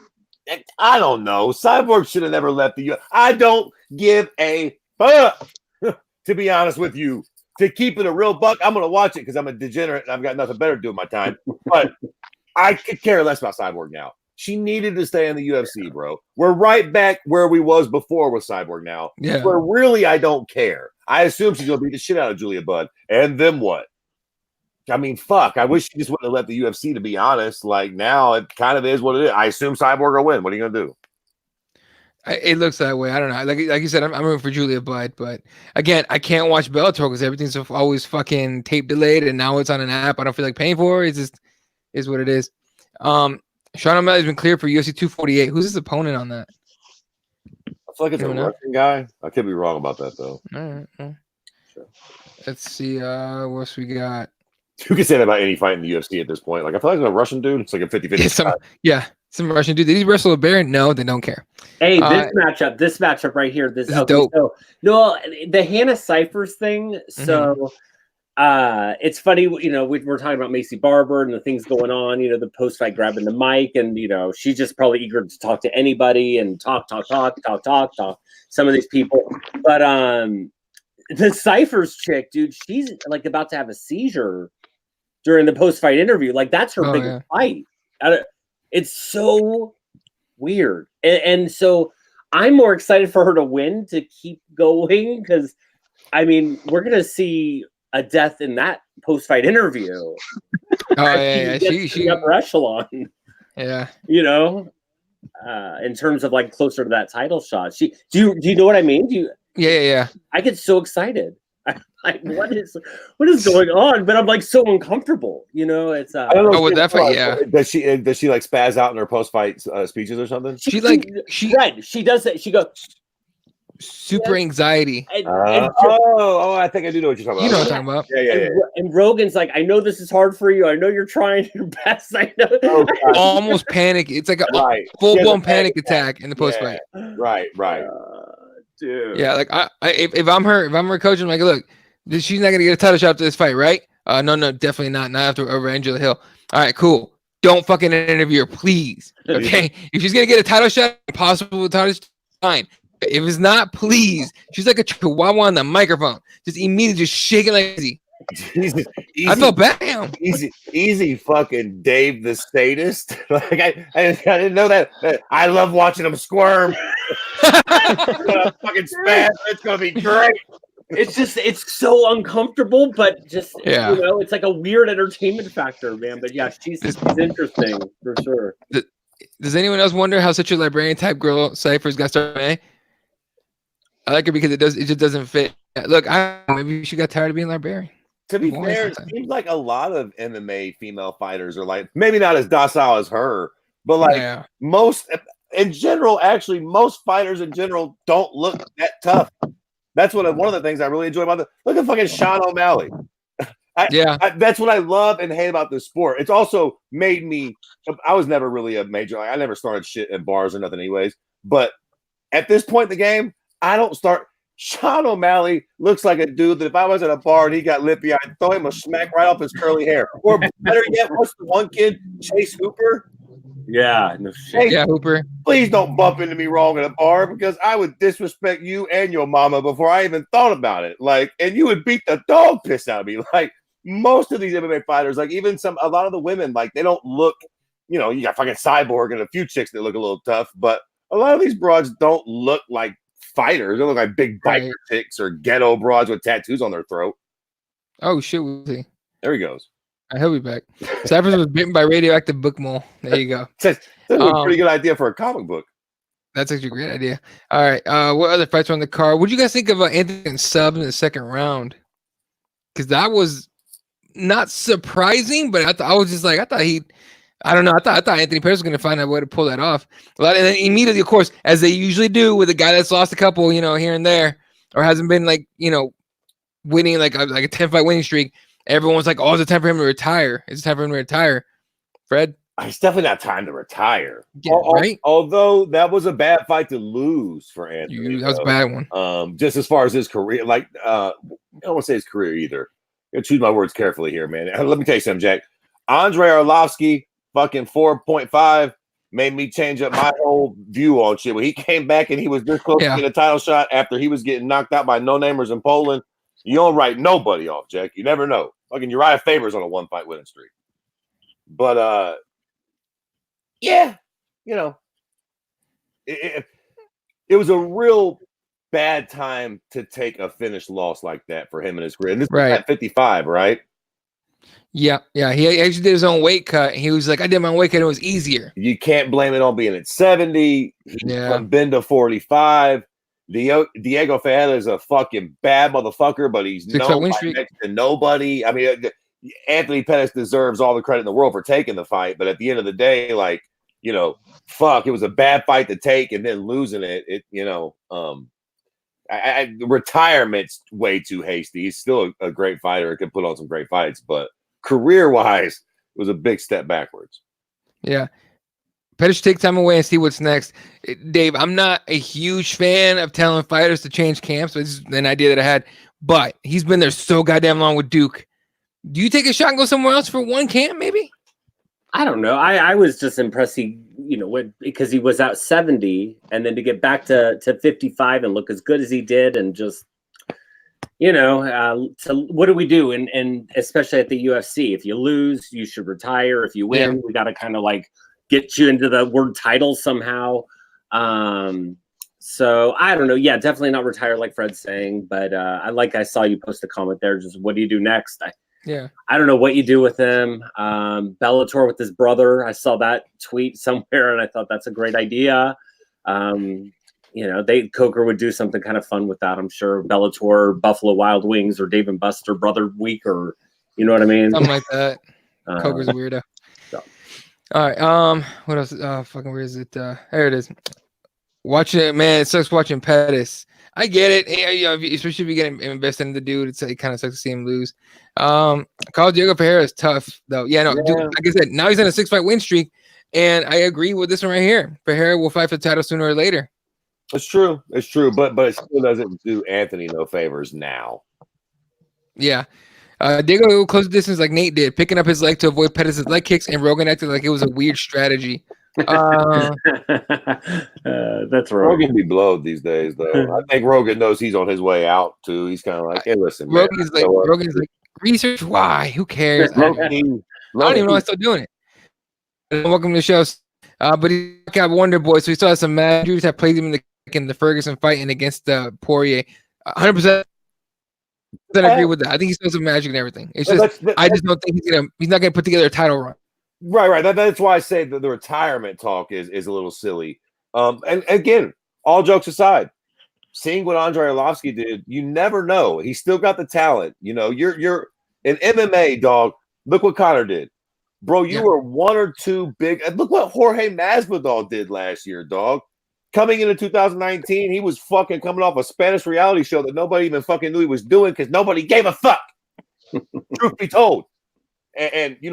I don't know. Cyborg should have never left the U.S. I don't give a fuck, to be honest with you. To keep it a real buck, I'm going to watch it because I'm a degenerate and I've got nothing better to do with my time. But I could care less about Cyborg now. She needed to stay in the UFC, bro. We're right back where we was before with Cyborg now. Yeah. Where really I don't care. I assume she's going to beat the shit out of Julia Budd. And then what? I mean, fuck. I wish she just wouldn't have left the UFC, to be honest. Like, now it kind of is what it is. I assume Cyborg will win. What are you going to do? It looks that way. I don't know. Like you said, I'm rooting for Julia Budd, but again, I can't watch Bellator because everything's always fucking tape delayed, and now it's on an app. I don't feel like paying for it. It's just is what it is. Sean O'Malley's been cleared for UFC 248. Who's his opponent on that? I feel like it's a Russian guy. I could be wrong about that though. All right. Sure. Let's see. What else we got? You can say that about any fight in the UFC at this point. Like, I feel like it's a Russian dude. It's like a 50-50. Some Russian dude. Did he wrestle a Baron? No, they don't care. Hey, this matchup right here. This is dope. So, no, the Hannah Cyphers thing. So, it's funny. We're talking about Macy Barber and the things going on. The post fight grabbing the mic, and she's just probably eager to talk to anybody and talk. Some of these people, but the Cyphers chick, dude, she's like about to have a seizure during the post fight interview. Like, that's her biggest fight. It's so weird. And so I'm more excited for her to win to keep going because, I mean, we're going to see a death in that post-fight interview. Oh, yeah. She upper echelon. Yeah. In terms of like closer to that title shot. Do you know what I mean? Yeah. I get so excited. Like, what is going on? But I'm like so uncomfortable. It's I don't know. With that fight, yeah. Does she like spaz out in her post fight speeches or something? She does that. She goes super anxiety. I think I do know what you're talking about. You know what I'm talking about. Yeah. And Rogan's like, I know this is hard for you. I know you're trying your best. I know. Almost panic. It's like a full-blown panic attack in the post fight. Right. Dude. Yeah, like if I'm her coach, I'm like, look, she's not gonna get a title shot after this fight, right? No, definitely not. Not after over Angela Hill. All right, cool. Don't fucking interview her, please. Okay, if she's gonna get a title shot, possible title shot, fine. If it's not, please. She's like a chihuahua on the microphone, just immediately just shaking like crazy. Easy, I felt bad. Easy, fucking Dave the Statist. Like I didn't know that. I love watching him squirm. Fucking spaz. It's gonna be great. It's so uncomfortable, but just it's like a weird entertainment factor, man. But yeah, she's interesting for sure. Does anyone else wonder how such a librarian type girl Cyphers got started? I like her because it just doesn't fit. Look, maybe she got tired of being a librarian. To be fair, it seems like a lot of MMA female fighters are like maybe not as docile as her, but like most in general, actually, most fighters in general don't look that tough. That's one of the things I really enjoy about look at fucking Sean O'Malley. That's what I love and hate about this sport. It's also made me. I was never really a major. I never started shit in bars or nothing, anyways. But at this point in the game, I don't start. Sean O'Malley looks like a dude that if I was at a bar and he got lippy, I'd throw him a smack right off his curly hair. Or better yet, what's the one kid, Chase Hooper? Yeah, no shit. Hey, Hooper. Please don't bump into me wrong at a bar because I would disrespect you and your mama before I even thought about it. Like, and you would beat the dog piss out of me. Like most of these MMA fighters, like even a lot of the women, like they don't look, you got fucking Cyborg and a few chicks that look a little tough, but a lot of these broads don't look like fighters. They look like big biker chicks or ghetto broads with tattoos on their throat. Oh shit, we'll see. There he goes. He'll be back. Cypress was bitten by radioactive book mole. There you go. That's a pretty good idea for a comic book. That's actually a great idea. All right. What other fights were on the card? What do you guys think of Anthony Sub in the second round? Because that was not surprising, but I thought Anthony Pettis was going to find a way to pull that off. And then immediately, of course, as they usually do with a guy that's lost a couple, here and there, or hasn't been winning like a 10-fight winning streak. Everyone's like, "Oh, it's time for him to retire. It's time for him to retire." Fred, it's definitely not time to retire. Yeah, right? Although that was a bad fight to lose for Anthony. That was a bad one. Just as far as his career, I don't want to say his career either. I gotta choose my words carefully here, man. Let me tell you something, Jack. Andrei Arlovsky, fucking 4.5, made me change up my whole view on shit. When he came back and he was this close to get a title shot after he was getting knocked out by no-namers in Poland, you don't write nobody off, Jack. You never know. Fucking Uriah Faber's on a 1-fight winning streak. But, it was a real bad time to take a finished loss like that for him in his career. And this was at 55, right? Yeah. He actually did his own weight cut. He was like, I did my weight cut. It was easier. You can't blame it on being at 70. He's been to 45. Diego Ferreira is a fucking bad motherfucker, but he's known by next to nobody. I mean, Anthony Pettis deserves all the credit in the world for taking the fight, but at the end of the day, it was a bad fight to take, and then losing it. Retirement's way too hasty. He's still a great fighter. He can put on some great fights, but career-wise, it was a big step backwards. Yeah. Pettis should take time away and see what's next. Dave, I'm not a huge fan of telling fighters to change camps. But it's an idea that I had, but he's been there so goddamn long with Duke. Do you take a shot and go somewhere else for one camp, maybe? I don't know. I was just impressed. Because he was out 70, and then to get back to 55 and look as good as he did, and just what do we do? And especially at the UFC, if you lose, you should retire. If you win, we got to kind of get you into the word title somehow. So I don't know. Yeah, definitely not retire like Fred's saying, but I saw you post a comment there. Just what do you do next? I don't know what you do with him. Bellator with his brother. I saw that tweet somewhere, and I thought that's a great idea. Coker would do something kind of fun with that. I'm sure Bellator, Buffalo Wild Wings, or Dave and Buster Brother Week, or you know what I mean? Something like that. Coker's a weirdo. So. All right. What else? Fucking where is it? There it is. Watching it, man. It sucks watching Pettis. I get it. Especially if you get invested in the dude, it kind of sucks to see him lose. Carl Diego Ferreira is tough, though. Yeah, no. Dude, like I said, now he's on a 6-fight win streak, and I agree with this one right here. Ferreira will fight for the title sooner or later. It's true, but it still doesn't do Anthony no favors now. Yeah. Diego will close the distance like Nate did, picking up his leg to avoid Pettis' leg kicks, and Rogan acted like it was a weird strategy. That's right. Rogan be blowed these days, though. I think Rogan knows he's on his way out too. He's kind of like, hey, listen, Rogan's like, research why? Who cares? I don't even know I'm still doing it. Welcome to the show. But he's got Wonder Boy, so he still has some injuries that played him in the Ferguson fight and against Poirier. 100%. I agree with that. I think he still has some magic and everything. It's just I just don't think he's not gonna put together a title run. Right. That's why I say that the retirement talk is a little silly. And again, all jokes aside, seeing what Andrei Arlovsky did, you never know. He's still got the talent. You're an MMA dog. Look what Connor did, bro. You were one or two big. Look what Jorge Masvidal did last year, dog. Coming into 2019, he was fucking coming off a Spanish reality show that nobody even fucking knew he was doing because nobody gave a fuck. Truth be told, and he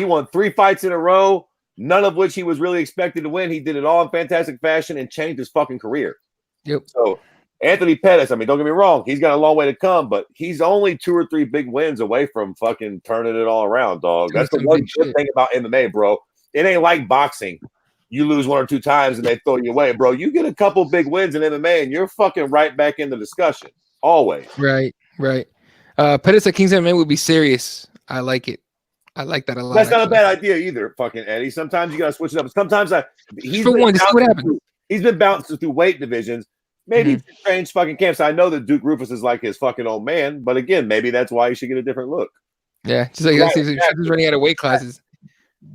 won 3 fights in a row, none of which he was really expected to win. He did it all in fantastic fashion and changed his fucking career. Yep. So Anthony Pettis, I mean, don't get me wrong, he's got a long way to come, but he's only 2 or 3 big wins away from fucking turning it all around, dog. That's the one good thing about MMA, bro. It ain't like boxing. You lose 1 or 2 times and they throw you away, bro. You get a couple big wins in MMA and you're fucking right back in the discussion. Always. Right. Pettis at King's MMA would be serious. I like it. I like that a lot. That's not a bad idea either, fucking Eddie. Sometimes you gotta switch it up. Sometimes he's been bouncing through weight divisions. Maybe he should change fucking camps. I know that Duke Rufus is like his fucking old man, but again, maybe that's why he should get a different look. Yeah, just like he's running out of weight classes,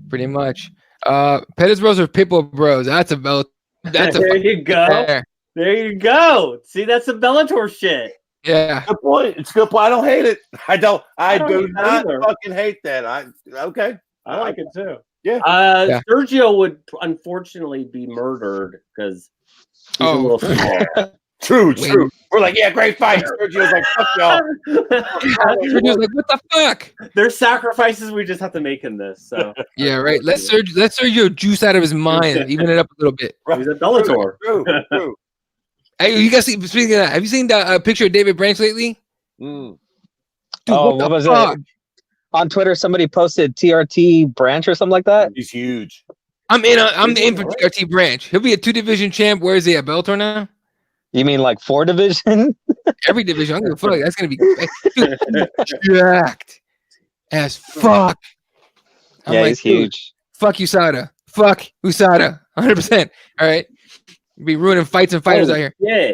pretty much. Pettis Bros or Pitbull Bros. That's a belt. That's there you go. There you go. See, that's some Bellator shit. Yeah, good point. It's a good point. I don't hate it. I do not either. fucking hate that. I like it too. Yeah. Sergio would unfortunately be murdered because he's a little small. True. We're like, yeah, great fight. Sergio's like, fuck y'all. Sergio's like, what the fuck? There's sacrifices we just have to make in this. So yeah, right. Let Sergio juice out of his mind, even it up a little bit. He's a Bellator. True. Hey, you guys see? Speaking of that, have you seen the picture of David Branch lately? Dude, what was fuck? it? On Twitter, somebody posted TRT Branch or something like that. He's huge. I'm in for TRT Branch. He'll be a 2-division champ. Where is he at Bellator now? You mean like 4 division? Every division. I'm gonna fuck. That's gonna be jacked as fuck. I'm yeah, like, he's huge. Fuck USADA. Fuck USADA. 100%. All right. Be ruining fights and fighters out here. Yeah.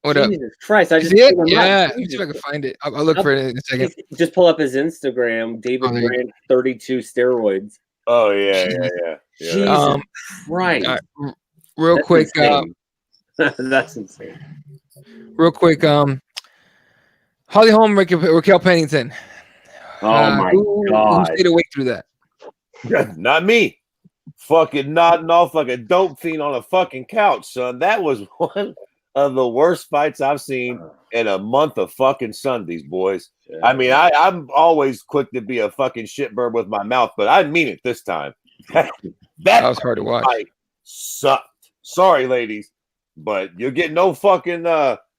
What up? Jesus Christ! I just See it? Yeah. Let me see if I can find it. I'll look for it in a second. Just pull up his Instagram. David Branch 32 steroids. Oh yeah. Jesus Christ! Real That's quick. insane. That's insane. Real quick. Holly Holm, Raquel Pennington. Oh my God! Who stayed awake through that? Not me. Fucking nodding off like a dope fiend on a fucking couch, son. That was one of the worst fights I've seen in a month of fucking Sundays, boys. Yeah. I mean, I'm always quick to be a fucking shitbird with my mouth, but I mean it this time. that was hard to watch. Fight sucked. Sorry, ladies, but you'll get no fucking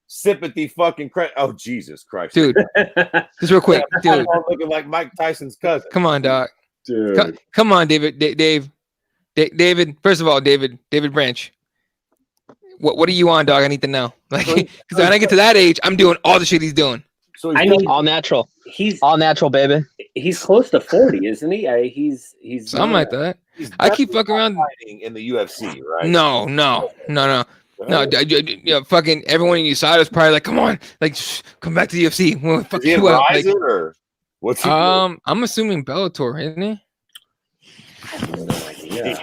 sympathy fucking credit. Oh, Jesus Christ. Dude, just real quick, dude. Looking like Mike Tyson's cousin. Come on, Doc. Dude. Come on, David. David, first of all, David Branch. What are you on, dog? I need to know. Like, because when I get to that age, I'm doing all the shit he's doing. So all natural. He's all natural, baby. He's close to 40, isn't he? He's something like that. I keep fucking around in the UFC, right? No. Fucking everyone in USADA is probably like, come on, like, come back to the UFC. We'll fuck you up. Like, or what's he I'm assuming Bellator, isn't he? I have no idea.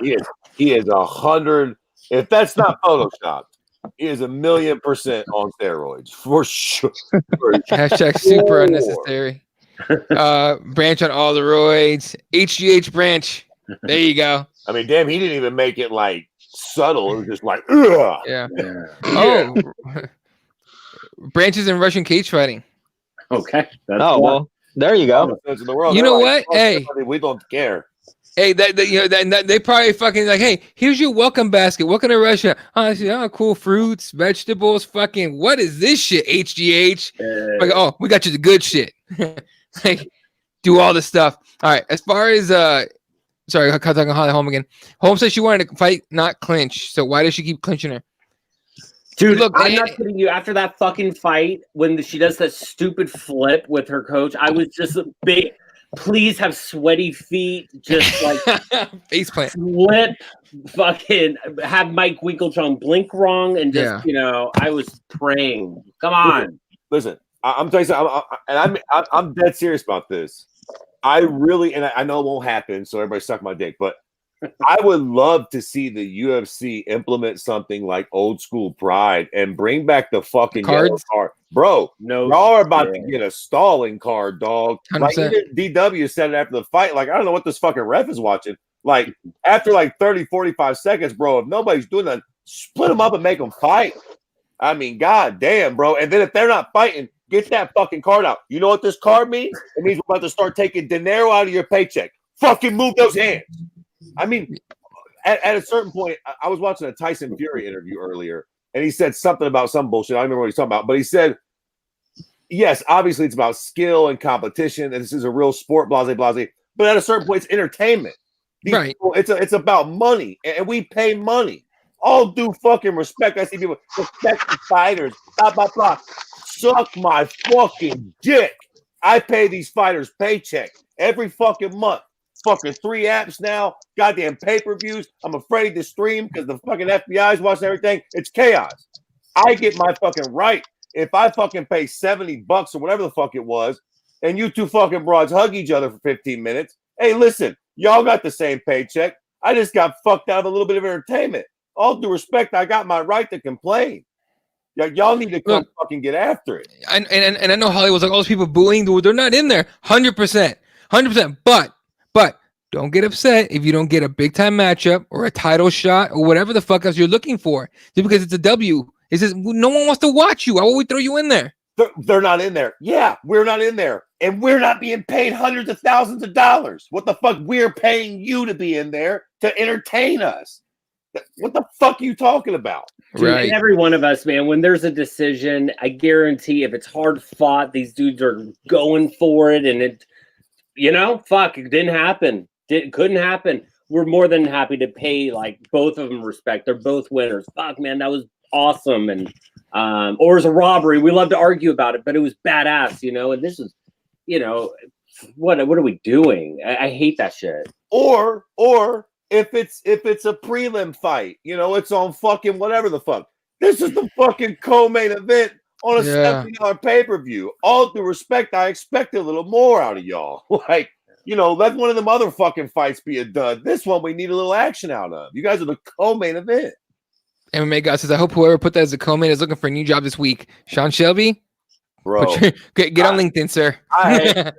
He is 100. If that's not photoshopped, he is 1,000,000% on steroids for sure. Hashtag super unnecessary. Branch on all the roids. HGH Branch. There you go. I mean, damn, he didn't even make it like subtle. It was just like, ugh. Yeah. Oh, Branch is in Russian cage fighting. Okay. Well, there you go. You know what? Hey, we don't care. Hey, they probably fucking like, hey, here's your welcome basket. Welcome to Russia. Oh, cool fruits, vegetables. Fucking, what is this shit? HGH. Like, oh, we got you the good shit. Like, do all the stuff. All right. As far as sorry, I'm talking Holly Holm again. Holm says she wanted to fight, not clinch. So why does she keep clinching her? Dude, look, I'm not kidding you. After that fucking fight, when she does that stupid flip with her coach, I was just a big. Please have sweaty feet, just like face plant. Flip, fucking have Mike Winkeljohn blink wrong, and just I was praying. Come on, listen. I'm telling you something, I'm dead serious about this. I really, and I know it won't happen, so everybody suck my dick, but I would love to see the UFC implement something like old school Pride and bring back the fucking cards, card. Bro, y'all are about to get a stalling card, dog. 100%. Like DW said it after the fight. Like, I don't know what this fucking ref is watching. Like, after like 30, 45 seconds, bro, if nobody's doing that, split them up and make them fight. I mean, god damn, bro. And then if they're not fighting, get that fucking card out. You know what this card means? It means we're about to start taking dinero out of your paycheck. Fucking move those hands. I mean, at a certain point, I was watching a Tyson Fury interview earlier, and he said something about some bullshit. I don't remember what he's talking about, but he said, yes, obviously it's about skill and competition, and this is a real sport, blase, blase. But at a certain point, it's entertainment. Right. People, it's about money, and we pay money. All due fucking respect. I see people respect the fighters. Blah, blah, blah. Suck my fucking dick. I pay these fighters paycheck every fucking month. Fucking 3 apps now, goddamn pay-per-views. I'm afraid to stream because the fucking FBI is watching everything. It's chaos. I get my fucking right. If I fucking pay $70 or whatever the fuck it was, and you two fucking broads hug each other for 15 minutes, hey, listen, y'all got the same paycheck. I just got fucked out of a little bit of entertainment. All due respect, I got my right to complain. Y'all need to come fucking get after it. And I know Hollywood's like all those people booing. They're not in there. 100%. 100%. But don't get upset if you don't get a big time matchup or a title shot or whatever the fuck else you're looking for. Just because it's a W. It's just no one wants to watch you. Why would we throw you in there? They're not in there. Yeah, we're not in there. And we're not being paid hundreds of thousands of dollars. What the fuck? We're paying you to be in there to entertain us. What the fuck are you talking about? Dude, right. And every one of us, man, when there's a decision, I guarantee if it's hard fought, these dudes are going for it. And it, fuck, it didn't happen. Couldn't happen. We're more than happy to pay like both of them respect. They're both winners. Fuck, man, that was awesome. And or as a robbery, we love to argue about it, but it was badass, and this is, what are we doing? I hate that shit. Or if it's a prelim fight, it's on fucking whatever the fuck. This is the fucking co-main event on a $70 pay-per-view. All due respect, I expect a little more out of y'all. Like, let one of them other fucking fights be a dud. This one we need a little action out of. You guys are the co-main event. MMA guy says, I hope whoever put that as a co-main is looking for a new job this week. Sean Shelby? Bro, get on LinkedIn, sir. I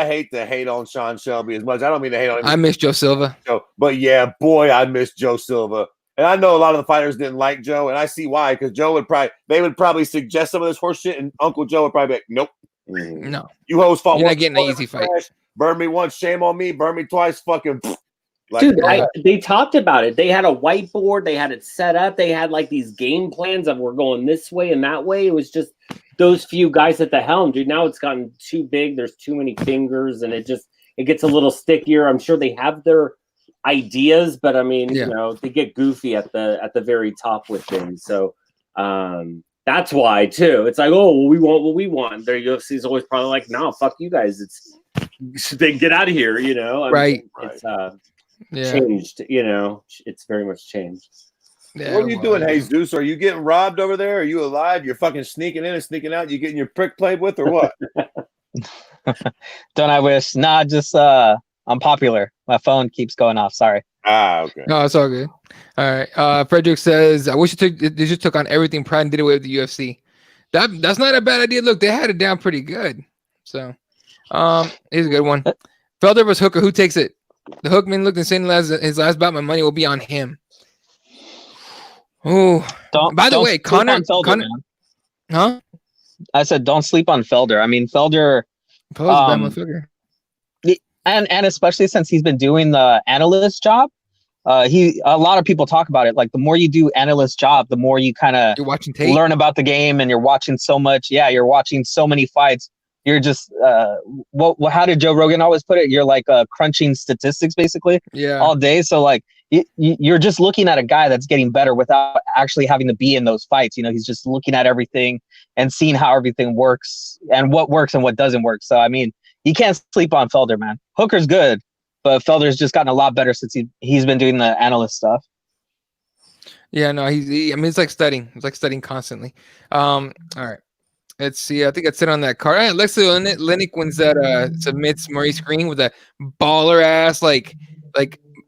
hate to hate on Sean Shelby as much. I don't mean to hate on him. I miss Joe Silva. But yeah, boy, I miss Joe Silva. And I know a lot of the fighters didn't like Joe, and I see why, because they would probably suggest some of this horse shit, and Uncle Joe would probably be like, nope. No. You hoes fought. You're not getting an easy fight. Burn me once, shame on me. Burn me twice, fucking. Like, dude, they talked about it. They had a whiteboard. They had it set up. They had like these game plans of we're going this way and that way. It was just those few guys at the helm, dude. Now it's gotten too big. There's too many fingers, and it gets a little stickier. I'm sure they have their ideas, but I mean, they get goofy at the very top with things. So that's why too. It's like, oh, well, we want what we want. Their UFC is always probably like, no, fuck you guys. They get out of here. Right. It's changed. It's very much changed. Yeah, what are you doing, Jesus? Are you getting robbed over there? Are you alive? You're fucking sneaking in and sneaking out. You getting your prick played with or what? Don't I wish? Nah, just I'm popular. My phone keeps going off. Sorry. Okay. No, it's all good. All right. Frederick says, I wish they just took on everything Pride and did away with the UFC. That's not a bad idea. Look, they had it down pretty good. So here's a good one. Felder versus Hooker. Who takes it? The Hookman looked insane his last bout. My money will be on him. Oh, by the way, Connor, huh? I said don't sleep on Felder. I mean, Felder, and especially since he's been doing the analyst job, a lot of people talk about it. Like the more you do analyst job, the more you kind of learn about the game, and you're watching so much. Yeah, you're watching so many fights. You're just how did Joe Rogan always put it? You're like crunching statistics basically all day. So like you're just looking at a guy that's getting better without actually having to be in those fights. He's just looking at everything and seeing how everything works and what works and what doesn't work. So I mean, you can't sleep on Felder, man. Hooker's good, but Felder's just gotten a lot better since he's been doing the analyst stuff. Yeah, no, it's like studying. It's like studying constantly. All right. Let's see. I think it's it on that card. Right, Lexi Linick wins that submits Maurice Green with a baller ass like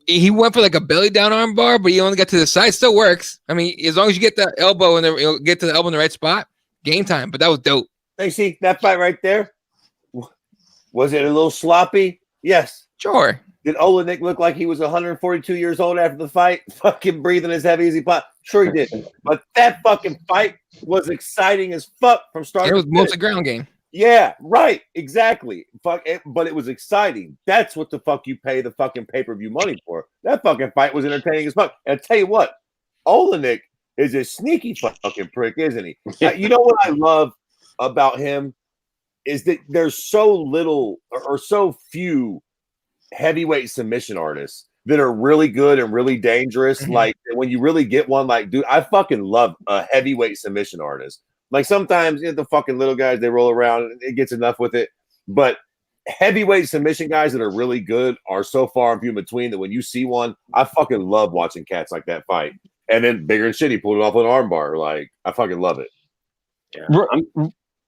he went for like a belly down arm bar, but he only got to the side. Still works. I mean, as long as you get the elbow and get to the elbow in the right spot, game time. But that was dope. Hey, see that fight right there? Was it a little sloppy? Yes. Sure. Did Olenek look like he was 142 years old after the fight? Fucking breathing as heavy as he possibly? Sure he did. But that fucking fight was exciting as fuck from start to finish. It was mostly ground game. Yeah, right. Exactly. Fuck it, but it was exciting. That's what the fuck you pay the fucking pay-per-view money for. That fucking fight was entertaining as fuck. And I tell you what, Olenek is a sneaky fucking prick, isn't he? You know what I love about him is that there's so little or so few heavyweight submission artists that are really good and really dangerous. Mm-hmm. Like when you really get one, like, dude, I fucking love a heavyweight submission artist. Like sometimes the fucking little guys, they roll around and it gets enough with it. But heavyweight submission guys that are really good are so far and few in between that when you see one, I fucking love watching cats like that fight. and then bigger and shit, he pulled it off with an armbar. Like, I fucking love it. Yeah.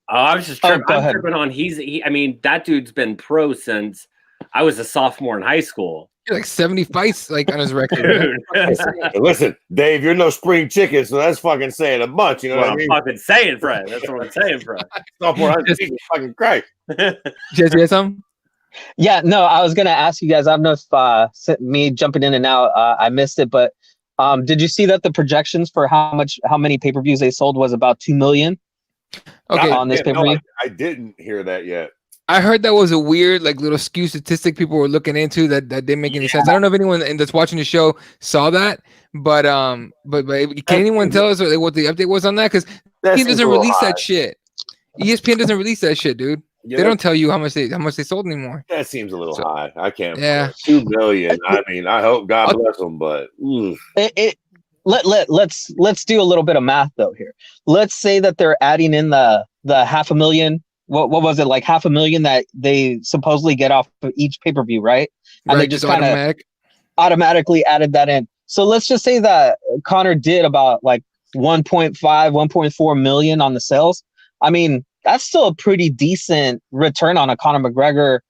I was just tripping. go I'm ahead. tripping on. I mean, that dude's been pro since I was a sophomore in high school. Like 70 fights like on his record. Right? Listen, Dave, you're no spring chicken, so that's fucking saying a bunch. You know what I mean? I'm fucking saying, Fred. That's what I'm saying, Fred. Jesus fucking Christ. Jesse, you had something? Yeah, no, I was gonna ask you guys. I don't know if me jumping in and out, I missed it, but did you see that the projections for how many pay-per-views they sold was about 2 million? Okay, on this pay-per-view. I didn't hear that yet. I heard that was a weird, like, little skew statistic people were looking into that didn't make any sense. I don't know if anyone that's watching the show saw that, but can anyone tell us what the update was on that? Because ESPN doesn't release that shit. ESPN doesn't release that shit, dude. Yeah, they don't tell you how much they sold anymore. That seems a little high. I can't. Yeah, 2 million. I mean, I hope God bless them, but let's do a little bit of math though here. Let's say that they're adding in the 500,000. What was it, like 500,000 that they supposedly get off of each pay-per-view, right? And they just kind of automatically added that in. So let's just say that Conor did about like 1.5, 1.4 million on the sales. I mean, that's still a pretty decent return on a Conor McGregor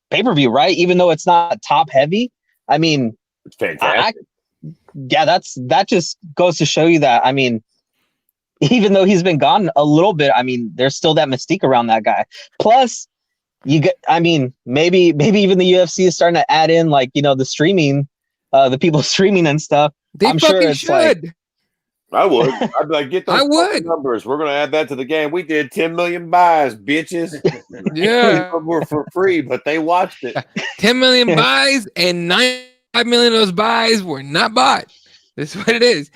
pay-per-view, right? Even though it's not top heavy. I mean, it's fantastic. That just goes to show you that, I mean, even though he's been gone a little bit, I mean, there's still that mystique around that guy. Plus, maybe even the UFC is starting to add in, like, you know, the streaming, the people streaming and stuff. I'm sure it's should. Like, I would. I'd be like, get those numbers. We're gonna add that to the game. We did 10 million buys, bitches. Yeah, we're for free, but they watched it. 10 million buys and 9.5 million of those buys were not bought. That's what it is.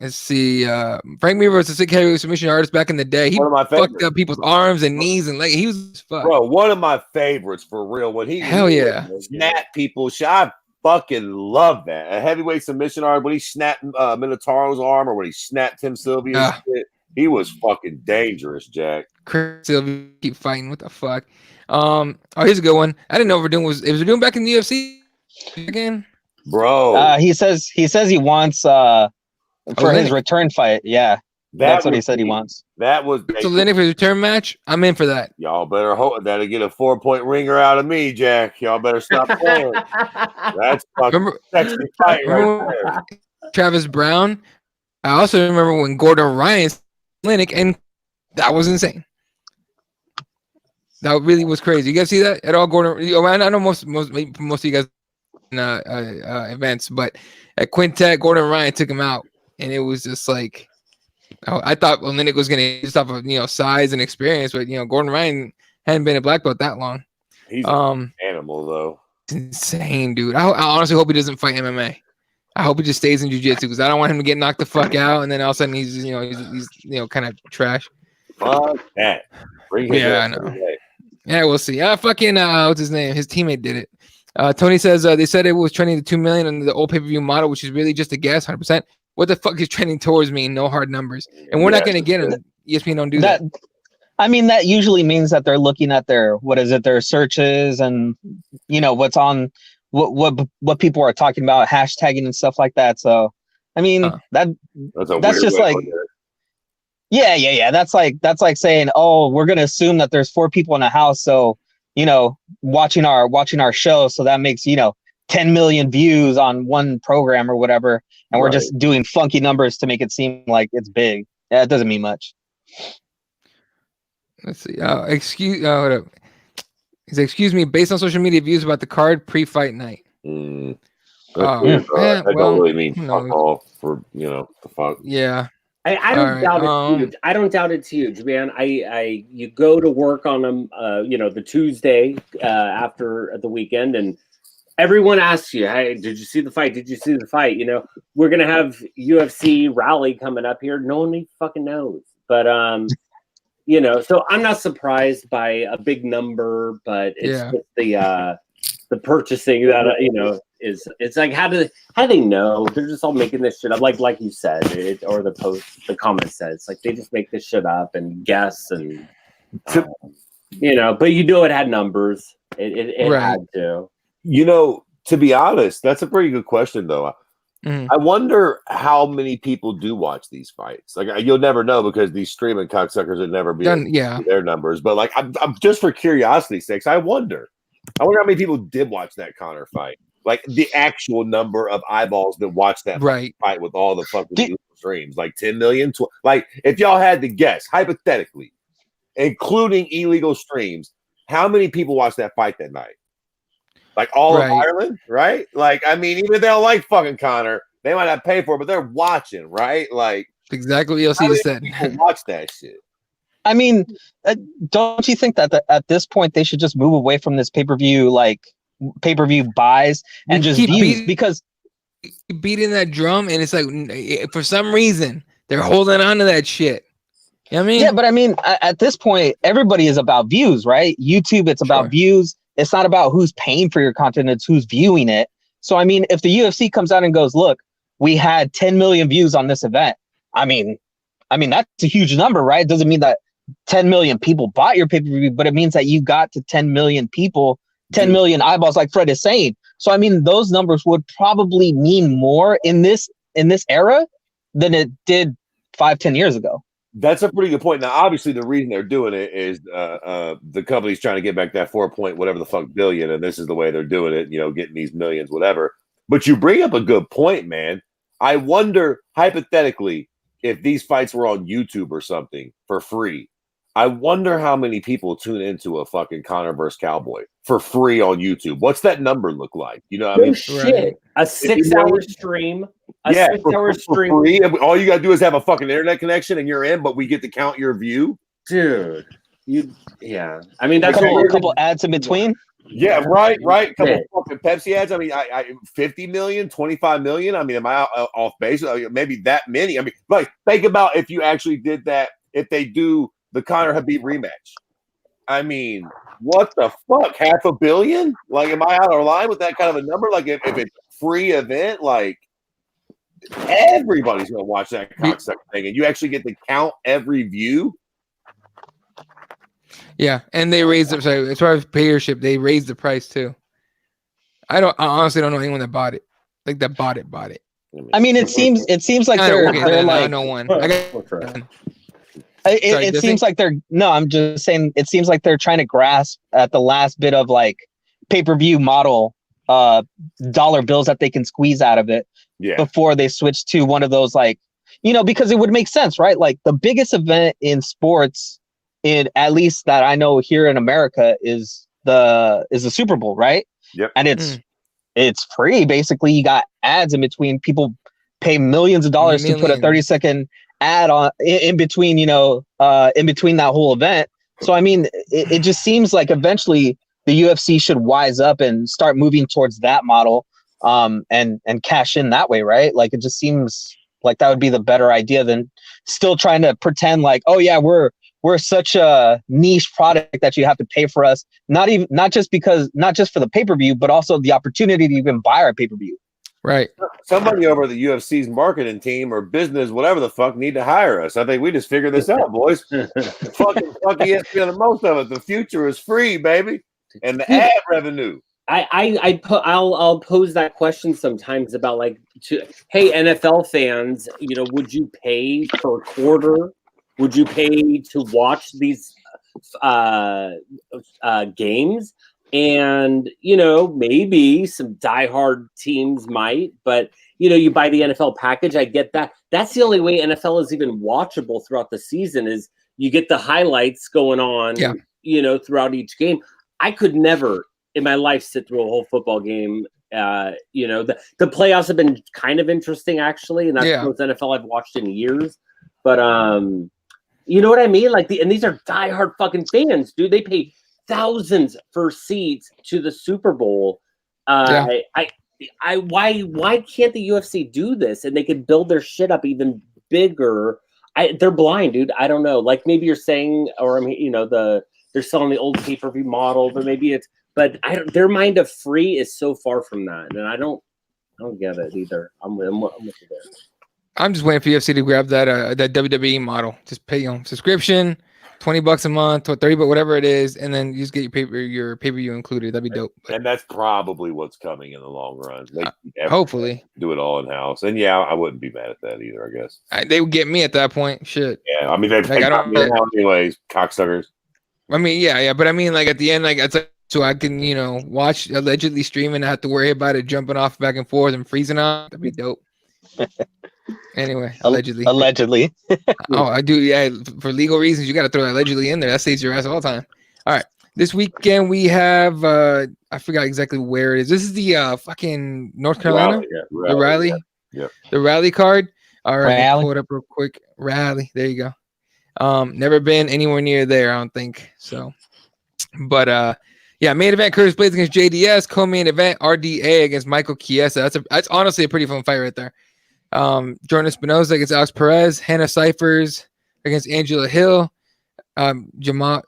Let's see. Frank Mir was a sick heavyweight submission artist back in the day. He fucked up people's arms and knees and legs. He was fucked. Bro, one of my favorites for real. When he snap people, I fucking love that. A heavyweight submission arm, when he snapped Minotauro's arm or when he snapped Tim Sylvia's shit, he was fucking dangerous, Jack. Chris Sylvia keep fighting. What the fuck? Here's a good one. I didn't know what we're doing back in the UFC again. Bro. He says he wants for his return fight. Yeah. That's what he said he wants. That was so Lennox for his return match. I'm in for that. Y'all better hope that'll get a 4-point ringer out of me, Jack. Y'all better stop playing. That's fucking sexy fight right there. Travis Brown. I also remember when Gordon Ryan Lennox, and that was insane. That really was crazy. You guys see that at all, Gordon? I know most of you guys in events, but at Quintet, Gordon Ryan took him out, and it was just like. I thought Olenek was going to just off of size and experience, but Gordon Ryan hadn't been a black belt that long. He's an animal though. It's insane, dude. I honestly hope he doesn't fight MMA. I hope he just stays in jiu-jitsu because I don't want him to get knocked the fuck out and then all of a sudden he's kind of trash. Fuck that. I know. Yeah, we'll see. Fucking what's his name? His teammate did it. Tony says they said it was trending to 2 million under the old pay-per-view model, which is really just a guess, 100%. What the fuck is trending towards me? No hard numbers, and we're not going to get them. ESPN don't do that. I mean, that usually means that they're looking at their searches and what's on what people are talking about, hashtagging and stuff like that. So, I mean, that's just like, yeah. That's like saying, oh, we're going to assume that there's 4 people in a house, so watching our show, so that makes 10 million views on one program or whatever. And we're just doing funky numbers to make it seem like it's big. Yeah, it doesn't mean much. Let's see. Excuse me. Based on social media views about the card pre-fight night. That don't really mean fuck all for the fuck. Yeah. I don't doubt it's huge. I don't doubt it's huge, man. You go to work on them, the Tuesday after the weekend, and everyone asks you, hey, did you see the fight? Did you see the fight? We're going to have UFC rally coming up here. No one fucking knows. But, so I'm not surprised by a big number, but it's just the purchasing that, it's like, how do they know? They're just all making this shit up. Like you said, or the comment said, it's like they just make this shit up and guess and, but it had numbers. It had to. To be honest, that's a pretty good question, though. I wonder how many people do watch these fights. Like you'll never know because these streaming cocksuckers would never be able to see their numbers. But like, I'm just for curiosity's sakes, I wonder how many people did watch that Conor fight. Like the actual number of eyeballs that watched that fight with all the fucking streams, like 10 million. Like if y'all had to guess, hypothetically, including illegal streams, how many people watched that fight that night? Like all of Ireland, right? Like, I mean, even if they don't like fucking Conor, they might not pay for it, but they're watching, right? Like exactly what ELC just said. Watch that shit. I mean, don't you think that at this point they should just move away from this pay-per-view buys and just views? Because beating that drum, and it's like for some reason they're holding on to that shit. You know what I mean? Yeah, but I mean, at this point, everybody is about views, right? YouTube, it's about views. It's not about who's paying for your content, it's who's viewing it. So, I mean, if the UFC comes out and goes, look, we had 10 million views on this event. I mean, that's a huge number, right? It doesn't mean that 10 million people bought your pay-per-view, but it means that you got to 10 million people, 10 million eyeballs, like Fred is saying. So, I mean, those numbers would probably mean more in this era than it did 5-10 years ago. That's a pretty good point. Now, obviously, the reason they're doing it is the company's trying to get back that 4 point whatever the fuck billion, and this is the way they're doing it. You know, getting these millions, whatever. But you bring up a good point, man. I wonder, hypothetically, if these fights were on YouTube or something for free. I wonder how many people tune into a fucking Conor versus Cowboy for free on YouTube. What's that number look like? You know what I mean? Shit. A 6-hour stream. A 6-hour stream. Free. All you got to do is have a fucking internet connection and you're in, but we get to count your view. Dude. I mean, that's a couple ads in between. Yeah, right. A couple fucking Pepsi ads. I mean, I 50 million, 25 million. I mean, am I off base? Maybe that many. I mean, like, think about if you actually did that, if they do the Conor Habib rematch. I mean, what the fuck? 500 million? Like, am I out of line with that kind of a number? Like, if it's a free event, like, everybody's gonna watch that cocksucker thing, and you actually get to count every view. Yeah, and they raised it. So as far as payership, they raised the price too. I honestly don't know anyone that bought it. Like that bought it. I mean, it seems like they're like no one. It seems like they're I'm just saying it seems like they're trying to grasp at the last bit of like pay-per-view model dollar bills that they can squeeze out of it before they switch to one of those, like, you know, because it would make sense, right? Like the biggest event in sports, at least that I know here in America, is the Super Bowl, right? Yep. And it's free. Basically, you got ads in between. People pay millions of dollars to put a 30-second ad on in between, in between that whole event. So I mean, it just seems like eventually the UFC should wise up and start moving towards that model, and cash in that way, right? Like it just seems like that would be the better idea than still trying to pretend like, oh yeah, we're such a niche product that you have to pay for us. Not just for the pay-per-view, but also the opportunity to even buy our pay-per-view. Right. Somebody over the UFC's marketing team or business, whatever the fuck, need to hire us. I think we just figured this out, boys. fucking ESPN, the most of it. The future is free, baby, and the ad revenue. I'll pose that question sometimes about like, hey, NFL fans, would you pay per quarter? Would you pay to watch these games? And, maybe some diehard teams might, but, you buy the NFL package. I get that. That's the only way NFL is even watchable throughout the season is you get the highlights going on, throughout each game. I could never in my life sit through a whole football game. The playoffs have been kind of interesting, actually. And that's the most NFL I've watched in years. But, you know what I mean? Like and these are diehard fucking fans, dude. They pay thousands for seats to the Super Bowl. Why can't the UFC do this and they could build their shit up even bigger? They're blind, dude. I don't know. Like maybe you're saying, or they're selling the old pay-per-view model, but maybe their mind of free is so far from that, and I don't get it either. I'm with you there. I'm just waiting for UFC to grab that WWE model. Just pay subscription, $20 a month or $30, but whatever it is, and then you just get your pay-per-view included. That'd be dope. But, And that's probably what's coming in the long run. hopefully do it all in house. And yeah, I wouldn't be mad at that either. I guess they would get me at that point. Shit. Yeah, I mean they got me now anyways, cocksuckers. I mean, yeah, but I mean, like at the end, like it's like, so I can watch allegedly stream and not have to worry about it jumping off back and forth and freezing off. That'd be dope. Anyway, allegedly. Oh, I do. Yeah, for legal reasons, you got to throw allegedly in there. That saves your ass all the time. All right, this weekend we have. I forgot exactly where it is. This is the fucking North Carolina, the Raleigh. Yeah. The Raleigh card. All right, pull it up real quick. Raleigh. There you go. Never been anywhere near there. I don't think so. But yeah, main event Curtis Blades against JDS. Co-main event RDA against Michael Chiesa. That's honestly a pretty fun fight right there. Jordan Espinosa against Alex Perez, Hannah Cyphers against Angela Hill, Jamal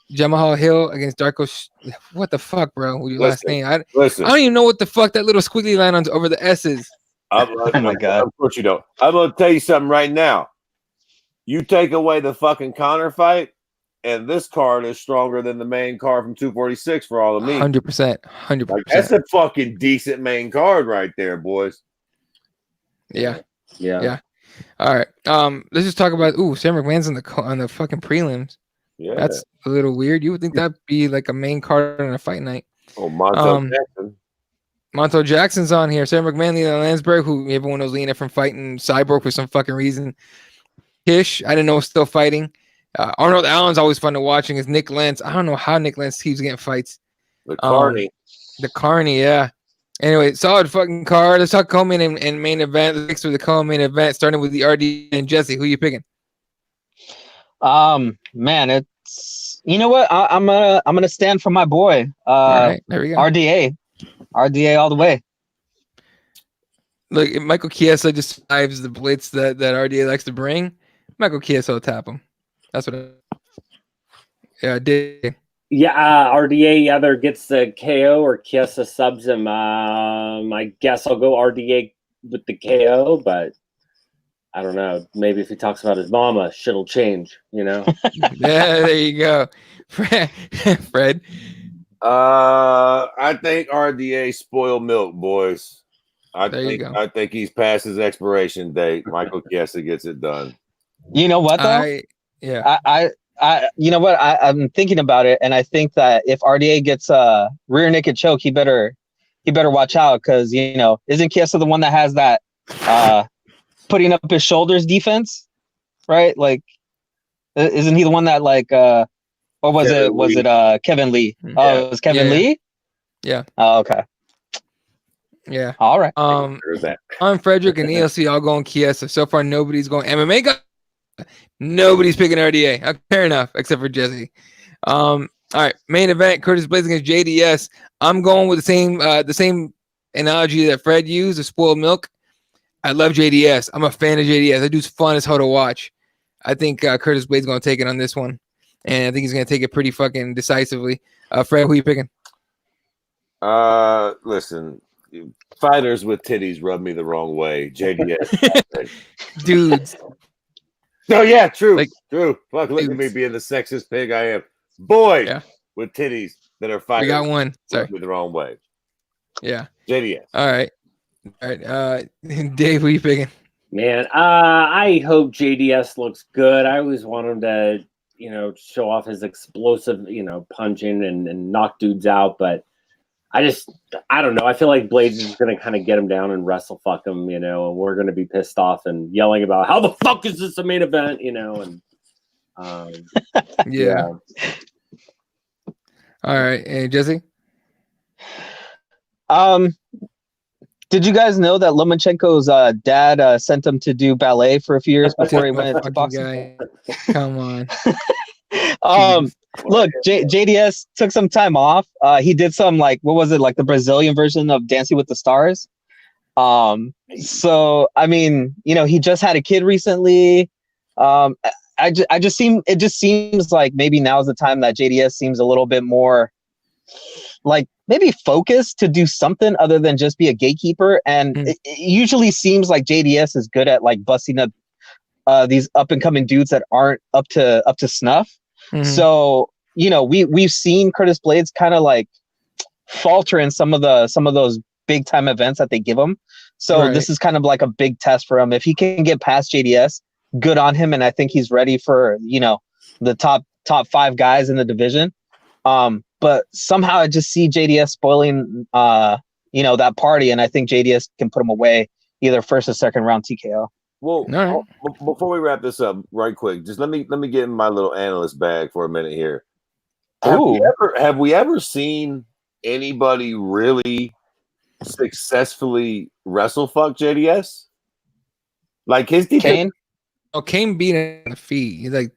Hill against Darko. What the fuck, bro? With your last name? I don't even know what the fuck that little squiggly line on over the S's. Oh my God. Of course you don't. I'm going to tell you something right now. You take away the fucking Conor fight, and this card is stronger than the main card from 246 for all of me. 100%. 100%. Like, that's a fucking decent main card right there, boys. Yeah. All right. Let's just talk about Sam McMahon's on the fucking prelims. Yeah. That's a little weird. You would think that'd be like a main card on a fight night. Oh, Montel Jackson. Montel Jackson's on here. Sam McMahon, Leland Landsberg, who everyone was leaning from fighting Cyborg for some fucking reason. Kish, I didn't know was still fighting. Arnold Allen's always fun to watch. Is Nick Lentz. I don't know how Nick Lentz keeps getting fights. The Carney, yeah. Anyway, solid fucking card. Let's talk co-main and main event. Let's do the co-main event, starting with the RD and Jesse. Who are you picking? Man, it's what I'm gonna stand for my boy. All right, there we go. RDA all the way. Look, if Michael Chiesa just survives the blitz that RDA likes to bring, Michael Chiesa will tap him. That's what I did. Yeah, RDA either gets the KO or Chiesa subs him. I guess I'll go RDA with the KO, but I don't know. Maybe if he talks about his mama, shit'll change, Yeah, there you go. Fred. I think RDA spoiled milk, boys. I think he's past his expiration date. Michael Chiesa gets it done. You know what though? I you know what? I'm thinking about it, and I think that if RDA gets a rear naked choke, he better watch out, because isn't Chiesa the one that has that putting up his shoulders defense, right? Like, isn't he the one that or was it Kevin Lee? Yeah. Oh, it was Kevin Lee. Yeah. Oh, okay. Yeah. All right. I'm Frederick and ELC all going Chiesa. So far, nobody's going MMA. Nobody's picking RDA. Fair enough, except for Jesse. All right, main event: Curtis Blades against JDS. I'm going with the same analogy that Fred used, the spoiled milk. I love JDS. I'm a fan of JDS. That dude's fun as hell to watch. I think Curtis Blades going to take it on this one, and I think he's going to take it pretty fucking decisively. Fred, who are you picking? Listen. Fighters with titties rub me the wrong way. JDS. Dudes. No, yeah, true. True. Fuck, look at me being the sexist pig I am. Boy, with titties that are fighting. We got one. Sorry. The wrong way. Yeah. JDS. All right. Dave, who are you picking? Man, I hope JDS looks good. I always want him to, show off his explosive, punching and knock dudes out, but I don't know. I feel like Blades is going to kind of get him down and wrestle fuck him, and we're going to be pissed off and yelling about how the fuck is this a main event, and yeah. All right. And Jesse? Did you guys know that Lomachenko's dad sent him to do ballet for a few years before he went into boxing? Come on. Look, JDS took some time off. He did some what was it, like the Brazilian version of Dancing with the Stars. So I mean, he just had a kid recently. It just seems like maybe now's the time that JDS seems a little bit more like maybe focused to do something other than just be a gatekeeper. And it usually seems like JDS is good at busting up these up and coming dudes that aren't up to snuff. So, we've seen Curtis Blades kind of like falter in some of those big time events that they give him. So this is kind of like a big test for him. If he can get past JDS, good on him. And I think he's ready for, the top 5 guys in the division. But somehow I just see JDS spoiling, that party. And I think JDS can put him away either first or second round TKO. Well, before we wrap this up right quick, just let me get in my little analyst bag for a minute here. Have we ever seen anybody really successfully wrestle fuck JDS? Like his Kane? Oh, Kane beat him on the feet. He's like,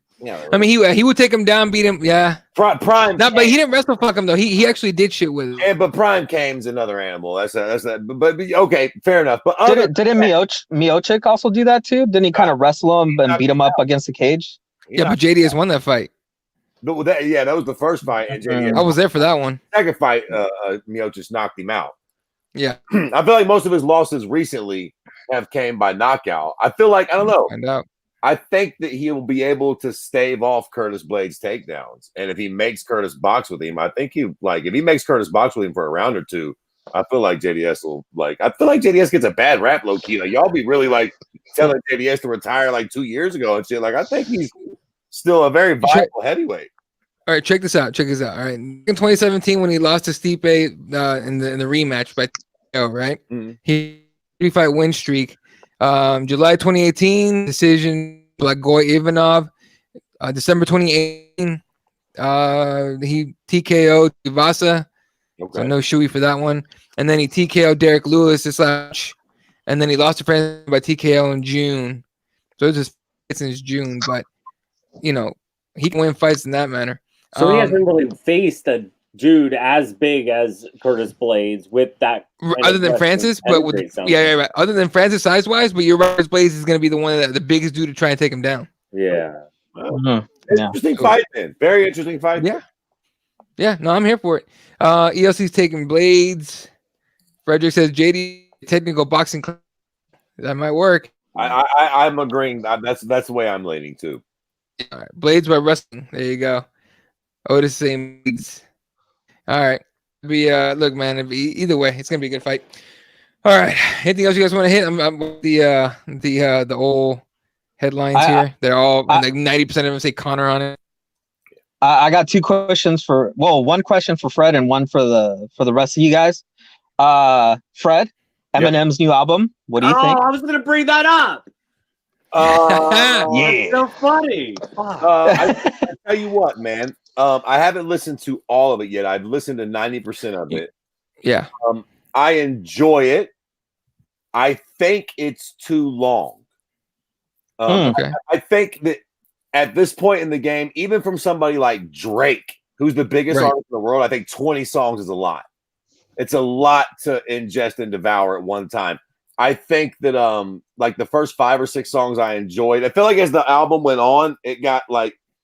I mean, he would take him down, beat him. Yeah, Prime. No, but he didn't wrestle fuck him though. He actually did shit with him. Yeah, but Prime Kane's another animal. That's that. But okay, fair enough. But didn't Miocic also do that too? Didn't he kind of wrestle him and beat him up against the cage? Yeah, but JDS won that fight. That was the first fight. And JDS I was there for that one. Second fight, Miocic knocked him out. Yeah, I feel like most of his losses recently have came by knockout. I feel like I don't know. Find out. I think that he'll be able to stave off Curtis Blades' takedowns, and if he makes Curtis box with him, I think if he makes Curtis box with him for a round or two, I feel like JDS will I feel like JDS gets a bad rap low key. Like y'all be really telling JDS to retire 2 years ago and shit. Like I think he's still a very viable heavyweight. All right, check this out. All right, in 2017 when he lost to Stipe in the rematch by TKO, right? Mm-hmm. He 3-fight win streak. July 2018 decision Blagoy Ivanov. December 2018 he TKO'd Ivasa. Okay. So no shoey for that one. And then he TKO'd Derek Lewis this last, and then he lost to Francis by TKO in June. So it's just since June, but he can win fights in that manner. So he hasn't really faced a dude as big as Curtis Blades with that. Other than Francis, but with right. Other than Francis size wise, but your Curtis Blades is going to be the one the biggest dude to try and take him down. Yeah. Interesting fight, then. Very interesting fight. Yeah. Yeah. No, I'm here for it. ELC's taking Blades. Frederick says JD technical boxing. That might work. I'm agreeing. That's the way I'm leaning too. All right. Blades by wrestling. There you go. Otis saying Blades. All right. Look, man. Either way, it's gonna be a good fight. All right. Anything else you guys want to hit? I'm the old headlines here. They're all 90% of them say Connor on it. I got 2 questions one question for Fred and one for the rest of you guys. Fred, Eminem's new album. What do you think? I was gonna bring that up. Yeah, it's so funny. I tell you what, man. I haven't listened to all of it yet. I've listened to 90% of it. Yeah. I enjoy it. I think it's too long. Okay. I think that at this point in the game, even from somebody like Drake, who's the biggest artist in the world, I think 20 songs is a lot. It's a lot to ingest and devour at one time. I think that the first 5 or 6 songs I enjoyed. I feel like as the album went on, it got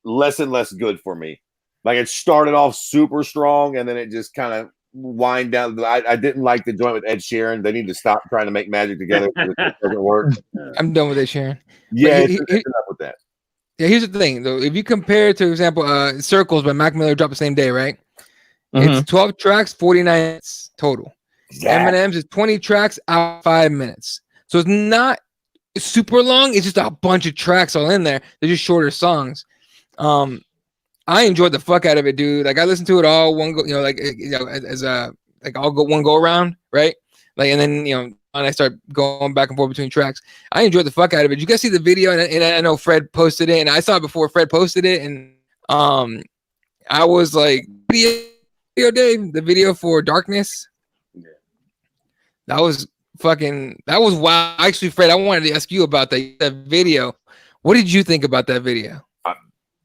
less and less good for me. Like it started off super strong and then it just kind of wind down. I didn't like the joint with Ed Sheeran. They need to stop trying to make magic together. It doesn't work. I'm done with Ed Sheeran. Yeah, enough with that. Yeah, here's the thing though. If you compare, to example, Circles by Mac Miller dropped the same day, right? Mm-hmm. It's 12 tracks, 49 minutes total. Yeah. Eminem's is 20 tracks out 5 minutes. So it's not super long. It's just a bunch of tracks all in there. They're just shorter songs. I enjoyed the fuck out of it, dude. Like I listened to it all one go, as I'll go one go around, right? And then and I start going back and forth between tracks. I enjoyed the fuck out of it. Did you guys see the video? And I know Fred posted it, and I saw it before Fred posted it, and I was like, video Dave, the video for Darkness. That was wild. Actually, Fred, I wanted to ask you about that video. What did you think about that video?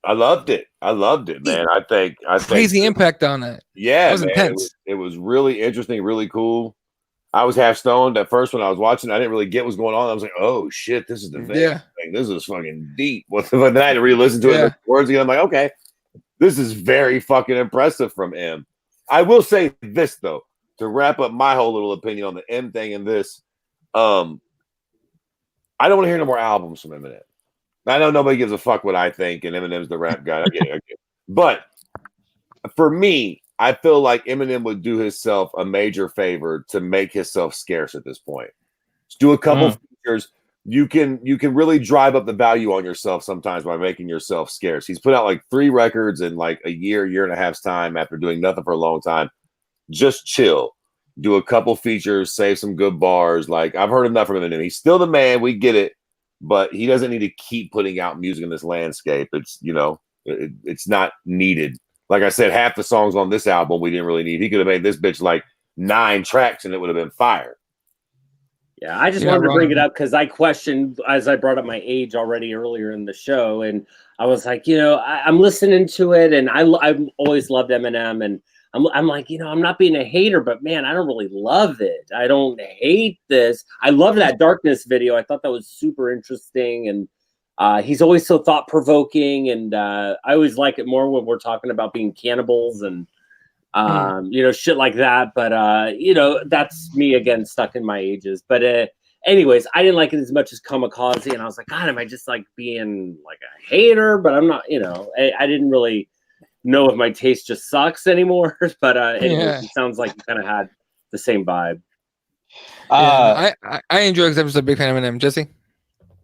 I loved it. Man. I think crazy impact on that. Yeah, it was intense. It was really interesting, really cool. I was half stoned at first when I was watching. I didn't really get what's going on. I was like, "Oh shit, this is the thing. Yeah. This is fucking deep." But then I had to re-listen to it words again. I'm like, "Okay, this is very fucking impressive from M." I will say this though, to wrap up my whole little opinion on the M thing and this, I don't want to hear no more albums from Eminem. I know nobody gives a fuck what I think, and Eminem's the rap guy. I get it. But for me, I feel like Eminem would do himself a major favor to make himself scarce at this point. Just do a couple features. You can really drive up the value on yourself sometimes by making yourself scarce. He's put out like 3 records in like a year and a half's time after doing nothing for a long time. Just chill. Do a couple features, save some good bars. Like, I've heard enough from Eminem. He's still the man. We get it. But he doesn't need to keep putting out music in this landscape. It's, it's not needed. Like I said, half the songs on this album we didn't really need. He could have made this bitch like 9 tracks and it would have been fire. Yeah, I just wanted to bring it up because I questioned, as I brought up my age already earlier in the show, and I was like, I'm listening to it, and I've always loved Eminem, and I'm like, I'm not being a hater, but man, I don't really love it. I don't hate this. I love that Darkness video. I thought that was super interesting, and he's always so thought provoking, and I always like it more when we're talking about being cannibals and shit like that. But that's me again, stuck in my ages. But anyways, I didn't like it as much as Kamikaze, and I was like, God, am I just like being like a hater? But I'm not. I didn't really know if my taste just sucks anymore. But anyways, it sounds like you kind of had the same vibe. I enjoy it because I'm just a big fan of Eminem. Jesse?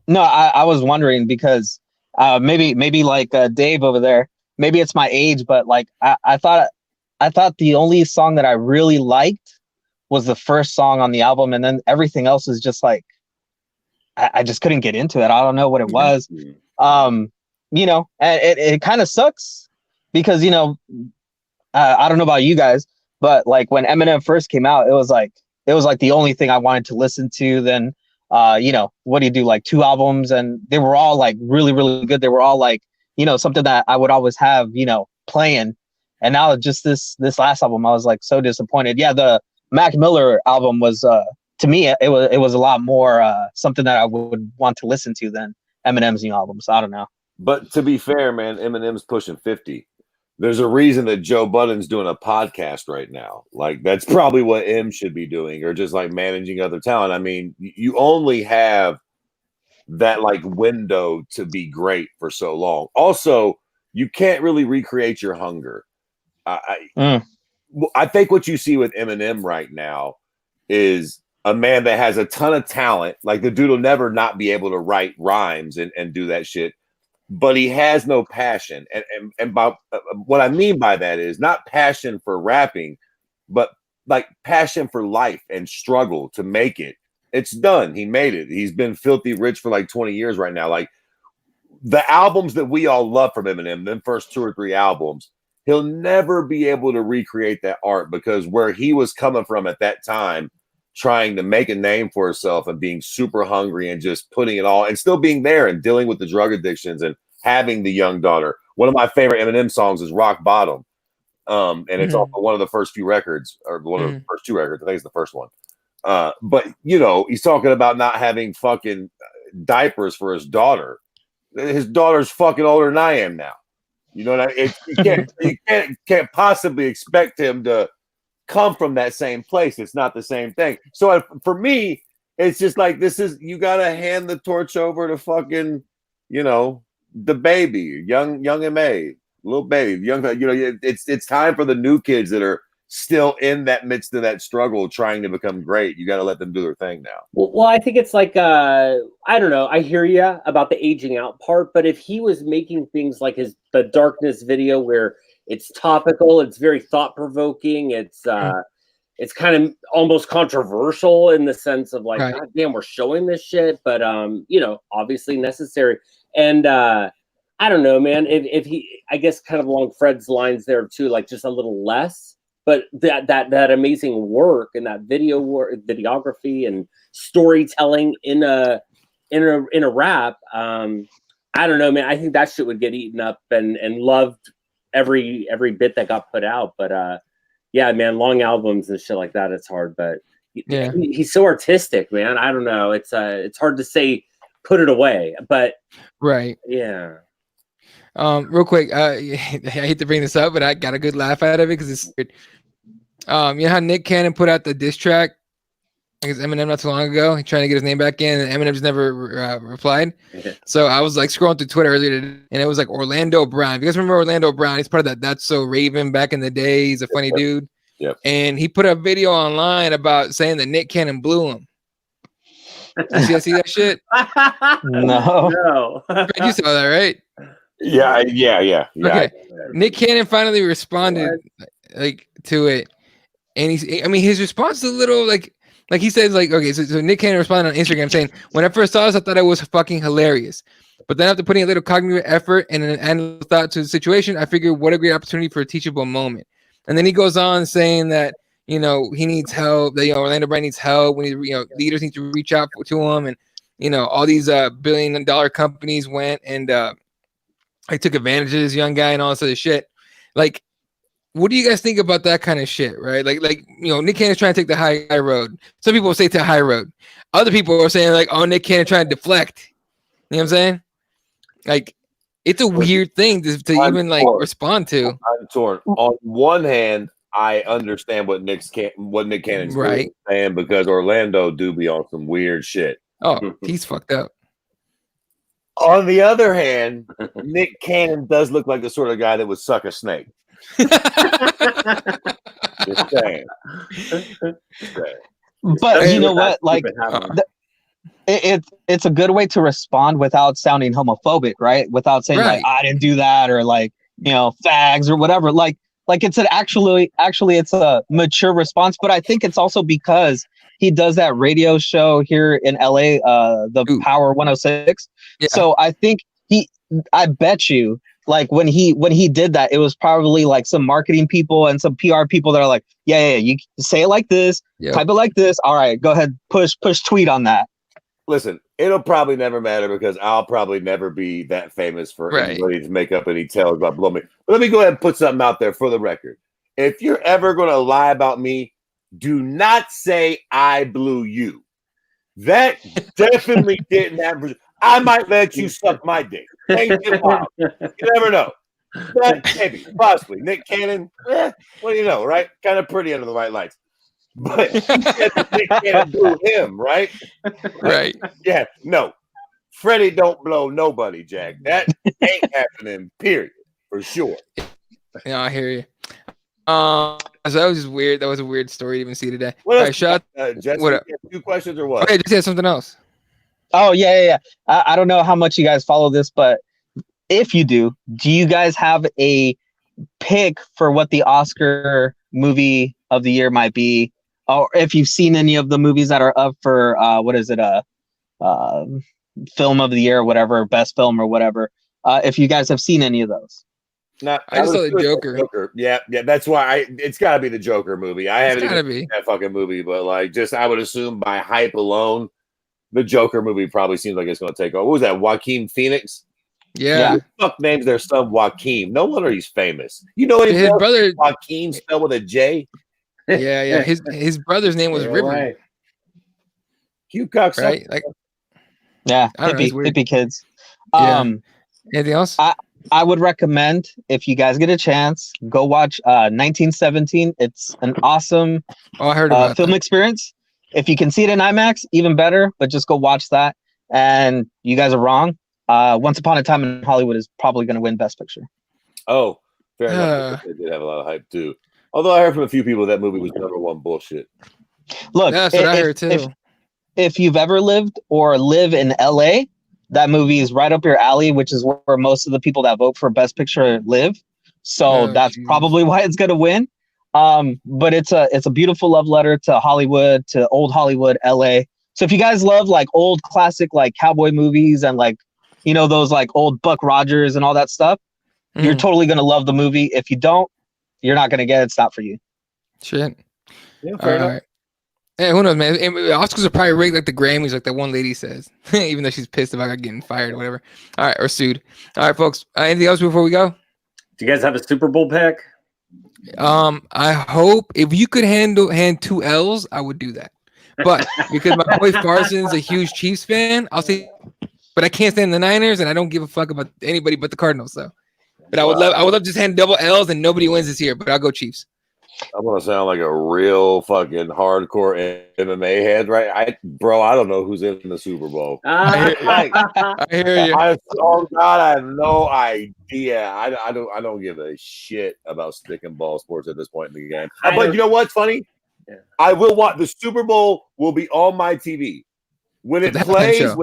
No, I was wondering because maybe like Dave over there, maybe it's my age, but like I thought the only song that I really liked was the first song on the album, and then everything else is just like I just couldn't get into it. I don't know what it was. And it kind of sucks because I don't know about you guys, but like when Eminem first came out, it was like the only thing I wanted to listen to. Then what do you do, like 2 albums, and they were all like really, really good. They were all like something that I would always have playing. And now just this last album, I was like so disappointed. Yeah, the Mac Miller album was to me it was a lot more something that I would want to listen to than Eminem's new album. So I don't know. But to be fair, man, Eminem's pushing 50. There's a reason that Joe Budden's doing a podcast right now. Like, that's probably what M should be doing, or just like managing other talent. I mean, you only have that like window to be great for so long. Also, you can't really recreate your hunger. I think what you see with Eminem right now is a man that has a ton of talent. Like, the dude will never not be able to write rhymes and do that shit. But he has no passion. And by, what I mean by that is not passion for rapping, but like passion for life and struggle to make it. It's done. He made it. He's been filthy rich for like 20 years right now. Like, the albums that we all love from Eminem, them first 2 or 3 albums, he'll never be able to recreate that art, because where he was coming from at that time, trying to make a name for herself and being super hungry and just putting it all and still being there and dealing with the drug addictions and having the young daughter. One of my favorite Eminem songs is Rock Bottom. And it's also one of the first few records, or one of the first 2 records. I think it's the first one. But he's talking about not having fucking diapers for his daughter. His daughter's fucking older than I am now. You know what you can't possibly expect him to come from that same place. It's not the same thing. So for me, it's just like, you got to hand the torch over to fucking, the baby, young MA, little baby, it's time for the new kids that are still in that midst of that struggle, trying to become great. You got to let them do their thing now. Well, I think it's like, I don't know. I hear you about the aging out part, but if he was making things like the Darkness video, where it's topical, it's very thought provoking, it's kind of almost controversial in the sense of like, God damn, we're showing this shit, but obviously necessary. And I don't know, man. If he, I guess, kind of along Fred's lines there too, like just a little less, but that amazing work and that videography and storytelling in a rap, I don't know, man. I think that shit would get eaten up and loved every bit that got put out. But yeah, man, long albums and shit like that, it's hard. But yeah, he's so artistic, man. I don't know. It's hard to say put it away, but yeah. Real quick, I hate to bring this up, but I got a good laugh out of it because it's weird. You know how Nick Cannon put out the diss track I guess Eminem not too long ago. He trying to get his name back in, and Eminem just never replied. So I was like scrolling through Twitter earlier, and it was like Orlando Brown. If you guys remember Orlando Brown? He's part of that That's So Raven back in the day. He's a funny dude. Yep. And he put a video online about saying that Nick Cannon blew him. Did you see that shit? No. You saw that, right? Yeah. Okay. Nick Cannon finally responded to it, and his response is a little like he says okay, so Nick Cannon responded on Instagram saying, "When I first saw this, I thought it was fucking hilarious, but then after putting a little cognitive effort and an analytical thought to the situation, I figured what a great opportunity for a teachable moment." And then he goes on saying that he needs help, that Orlando Brown needs help, when leaders need to reach out to him, and all these billion-dollar companies went and I took advantage of this young guy and all this other shit. Like, what do you guys think about that kind of shit, right? Like Nick Cannon's trying to take the high road. Some people will say to the high road. Other people are saying like, oh, Nick Cannon trying to deflect. You know what I'm saying? Like, it's a weird thing to even like respond to. I'm torn. On one hand, I understand what Nick Cannon's saying, because Orlando do be on some weird shit. Oh, he's fucked up. On the other hand, Nick Cannon does look like the sort of guy that would suck a snake. Just saying. But you know what? Like, it's a good way to respond without sounding homophobic, right? Without saying like, I didn't do that, or like, fags or whatever. Like it's actually it's a mature response. But I think it's also because he does that radio show here in LA, the Power 106. Yeah. So I think I bet you, like when he did that, it was probably like some marketing people and some PR people that are like, yeah, you say it like this, type it like this. All right, go ahead, push tweet on that. Listen, it'll probably never matter because I'll probably never be that famous for anybody to make up any tales about blowing me. But let me go ahead and put something out there for the record. If you're ever going to lie about me, do not say I blew you. That definitely didn't happen. I might let you suck my dick. You never know. But maybe, possibly. Nick Cannon, what do you know, right? Kind of pretty under the white lights. But he said that Nick Cannon blew him, right? Right. Yeah, no. Freddie don't blow nobody, Jack. That ain't happening, period. For sure. Yeah, I hear you. So that was just weird. That was a weird story to even see today. What else? Right, Shot? Jesse, what up? 2 questions or what? Okay, just had something else. Oh, yeah. I don't know how much you guys follow this, but if you do you guys have a pick for what the Oscar movie of the year might be? Or if you've seen any of the movies that are up for, film of the year or whatever, best film or whatever, if you guys have seen any of those. No, I just saw the Joker. Yeah. That's why it's got to be the Joker movie. I haven't even seen that fucking movie, but like, I would assume by hype alone, the Joker movie probably seems like it's going to take over. What was that? Joaquin Phoenix? Yeah. Who the fuck names their son Joaquin? No wonder he's famous. You know his brother Joaquin spelled with a J? Yeah. His brother's name was River. Right. Cute cock, right? Like, yeah, hippie kids. Anything else? I would recommend, if you guys get a chance, go watch 1917. It's an awesome film experience. If you can see it in IMAX, even better, but just go watch that. And you guys are wrong. Once Upon a Time in Hollywood is probably going to win Best Picture. Oh, fair enough. They did have a lot of hype too. Although I heard from a few people that movie was #1 bullshit. Look, that's what I heard too. If you've ever lived or live in LA, that movie is right up your alley, which is where most of the people that vote for Best Picture live. So that's probably why it's going to win. But it's a beautiful love letter to Hollywood, to old Hollywood, LA. So if you guys love like old classic like cowboy movies and like, those like old Buck Rogers and all that stuff, you're totally going to love the movie. If you don't, you're not going to get it. It's not for you. Shit. Yeah, fair enough. Right. Hey, who knows, man? Oscars are probably rigged like the Grammys, like that one lady says, even though she's pissed about getting fired or whatever. All right, or sued. All right, folks. Anything else before we go? Do you guys have a Super Bowl pick? I hope if you could hand 2 L's, I would do that. But because my boy Farson's a huge Chiefs fan, I'll say. But I can't stand the Niners, and I don't give a fuck about anybody but the Cardinals, though. But I would love just hand double L's, and nobody wins this year. But I'll go Chiefs. I'm gonna sound like a real fucking hardcore MMA head, right? I don't know who's in the Super Bowl. I hear you. Oh God, I have no idea. I don't give a shit about stick and ball sports at this point in the game. But you know what's funny? Yeah. I will watch the Super Bowl. Will be on my TV when it plays.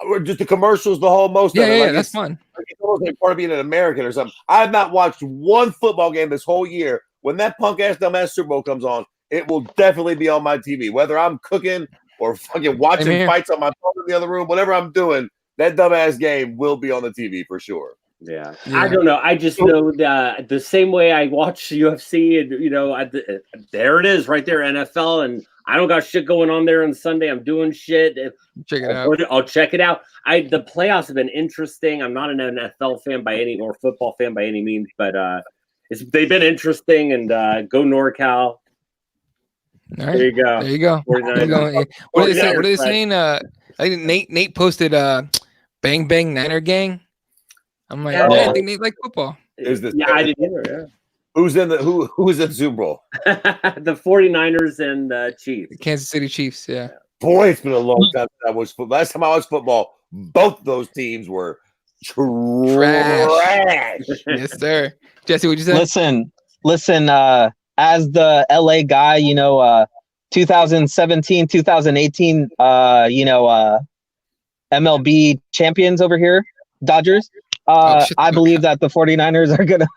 Or just the commercials, the whole most of it. Yeah, that's fun. It's almost like part of being an American or something. I have not watched one football game this whole year. When that punk ass dumbass Super Bowl comes on, it will definitely be on my TV. Whether I'm cooking or fucking watching fights on my phone in the other room, whatever I'm doing, that dumbass game will be on the TV for sure. Yeah. I don't know. I just know that the same way I watch UFC, and there it is right there, NFL, and I don't got shit going on there on Sunday. I'm doing shit. I'll check it out. The playoffs have been interesting. I'm not an NFL fan or football fan by any means, but they've been interesting. And go NorCal. All right. There you go. There you go. What are they saying? I think Nate posted Bang Bang Niner Gang. I'm like, I think Nate like football. I didn't either. Yeah. Who's in the Super Bowl? The 49ers and the Chiefs. The Kansas City Chiefs, yeah. Boy, it's been a long time since I watched football. Last time I watched football, both those teams were trash. Yes, sir. Jesse, what'd you say? Listen, as the LA guy, 2017, 2018, MLB champions over here, Dodgers. I believe that the 49ers are gonna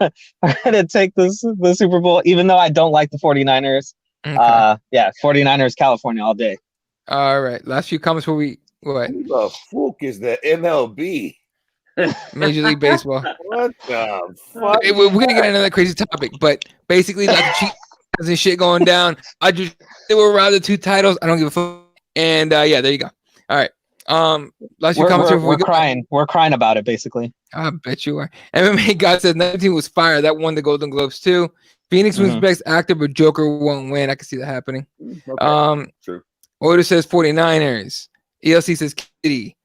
take the Super Bowl, even though I don't like the 49ers. Okay. 49ers, California all day. All right. Last few comments before we what? Who the fuck is the MLB? Major League Baseball. What the fuck? We're gonna get another crazy topic, but basically like the cheat and shit going down. They were around the 2 titles. I don't give a fuck. And there you go. All right. Last few comments before we go. Crying. We're crying about it, basically. I bet you are. MMA God said 19 was fire. That won the Golden Globes too. Phoenix wins best actor, but Joker won't win. I can see that happening. Okay. True. Order says 49ers. ELC says Kitty.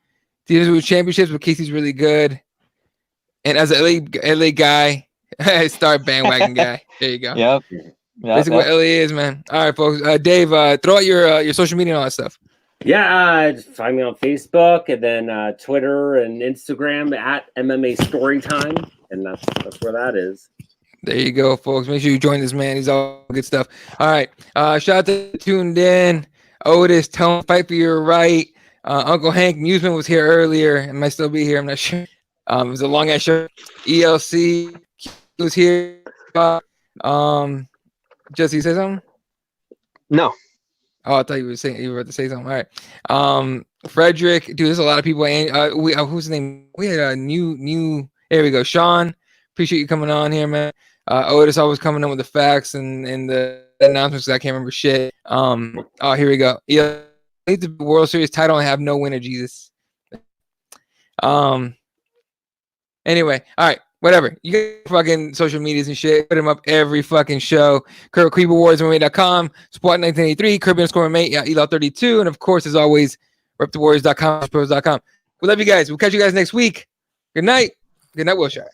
Teams with championships, but Casey's really good. And as an LA guy, start bandwagon guy. There you go. Yep. Basically what LA is, man. All right, folks. Dave, throw out your social media and all that stuff. Yeah, just find me on Facebook and then Twitter and Instagram at MMA Storytime, and that's where that is. There you go, folks. Make sure you join this man. He's all good stuff. All right. Shout out to Tuned In. Otis, Tone, fight for your right. Uncle Hank Musman was here earlier and might still be here. I'm not sure. It was a long ass show. ELC was here. Jesse, say something? No. Oh, I thought you were about to say something. All right. Frederick, dude, there's a lot of people. Who's his name? We had a new. There we go. Sean, appreciate you coming on here, man. Otis always coming in with the facts and the announcements. I can't remember shit. Oh, here we go. Yeah, the World Series title and have no winner. Jesus. Anyway, all right. Whatever. You get fucking social medias and shit. Put them up every fucking show. Kirby Awards, MMA.com, Spot1983, Kirby_MMA, Elal32, and of course, as always, RepTheWarriors.com, Pros.com. We love you guys. We'll catch you guys next week. Good night. Good night, Wilshire.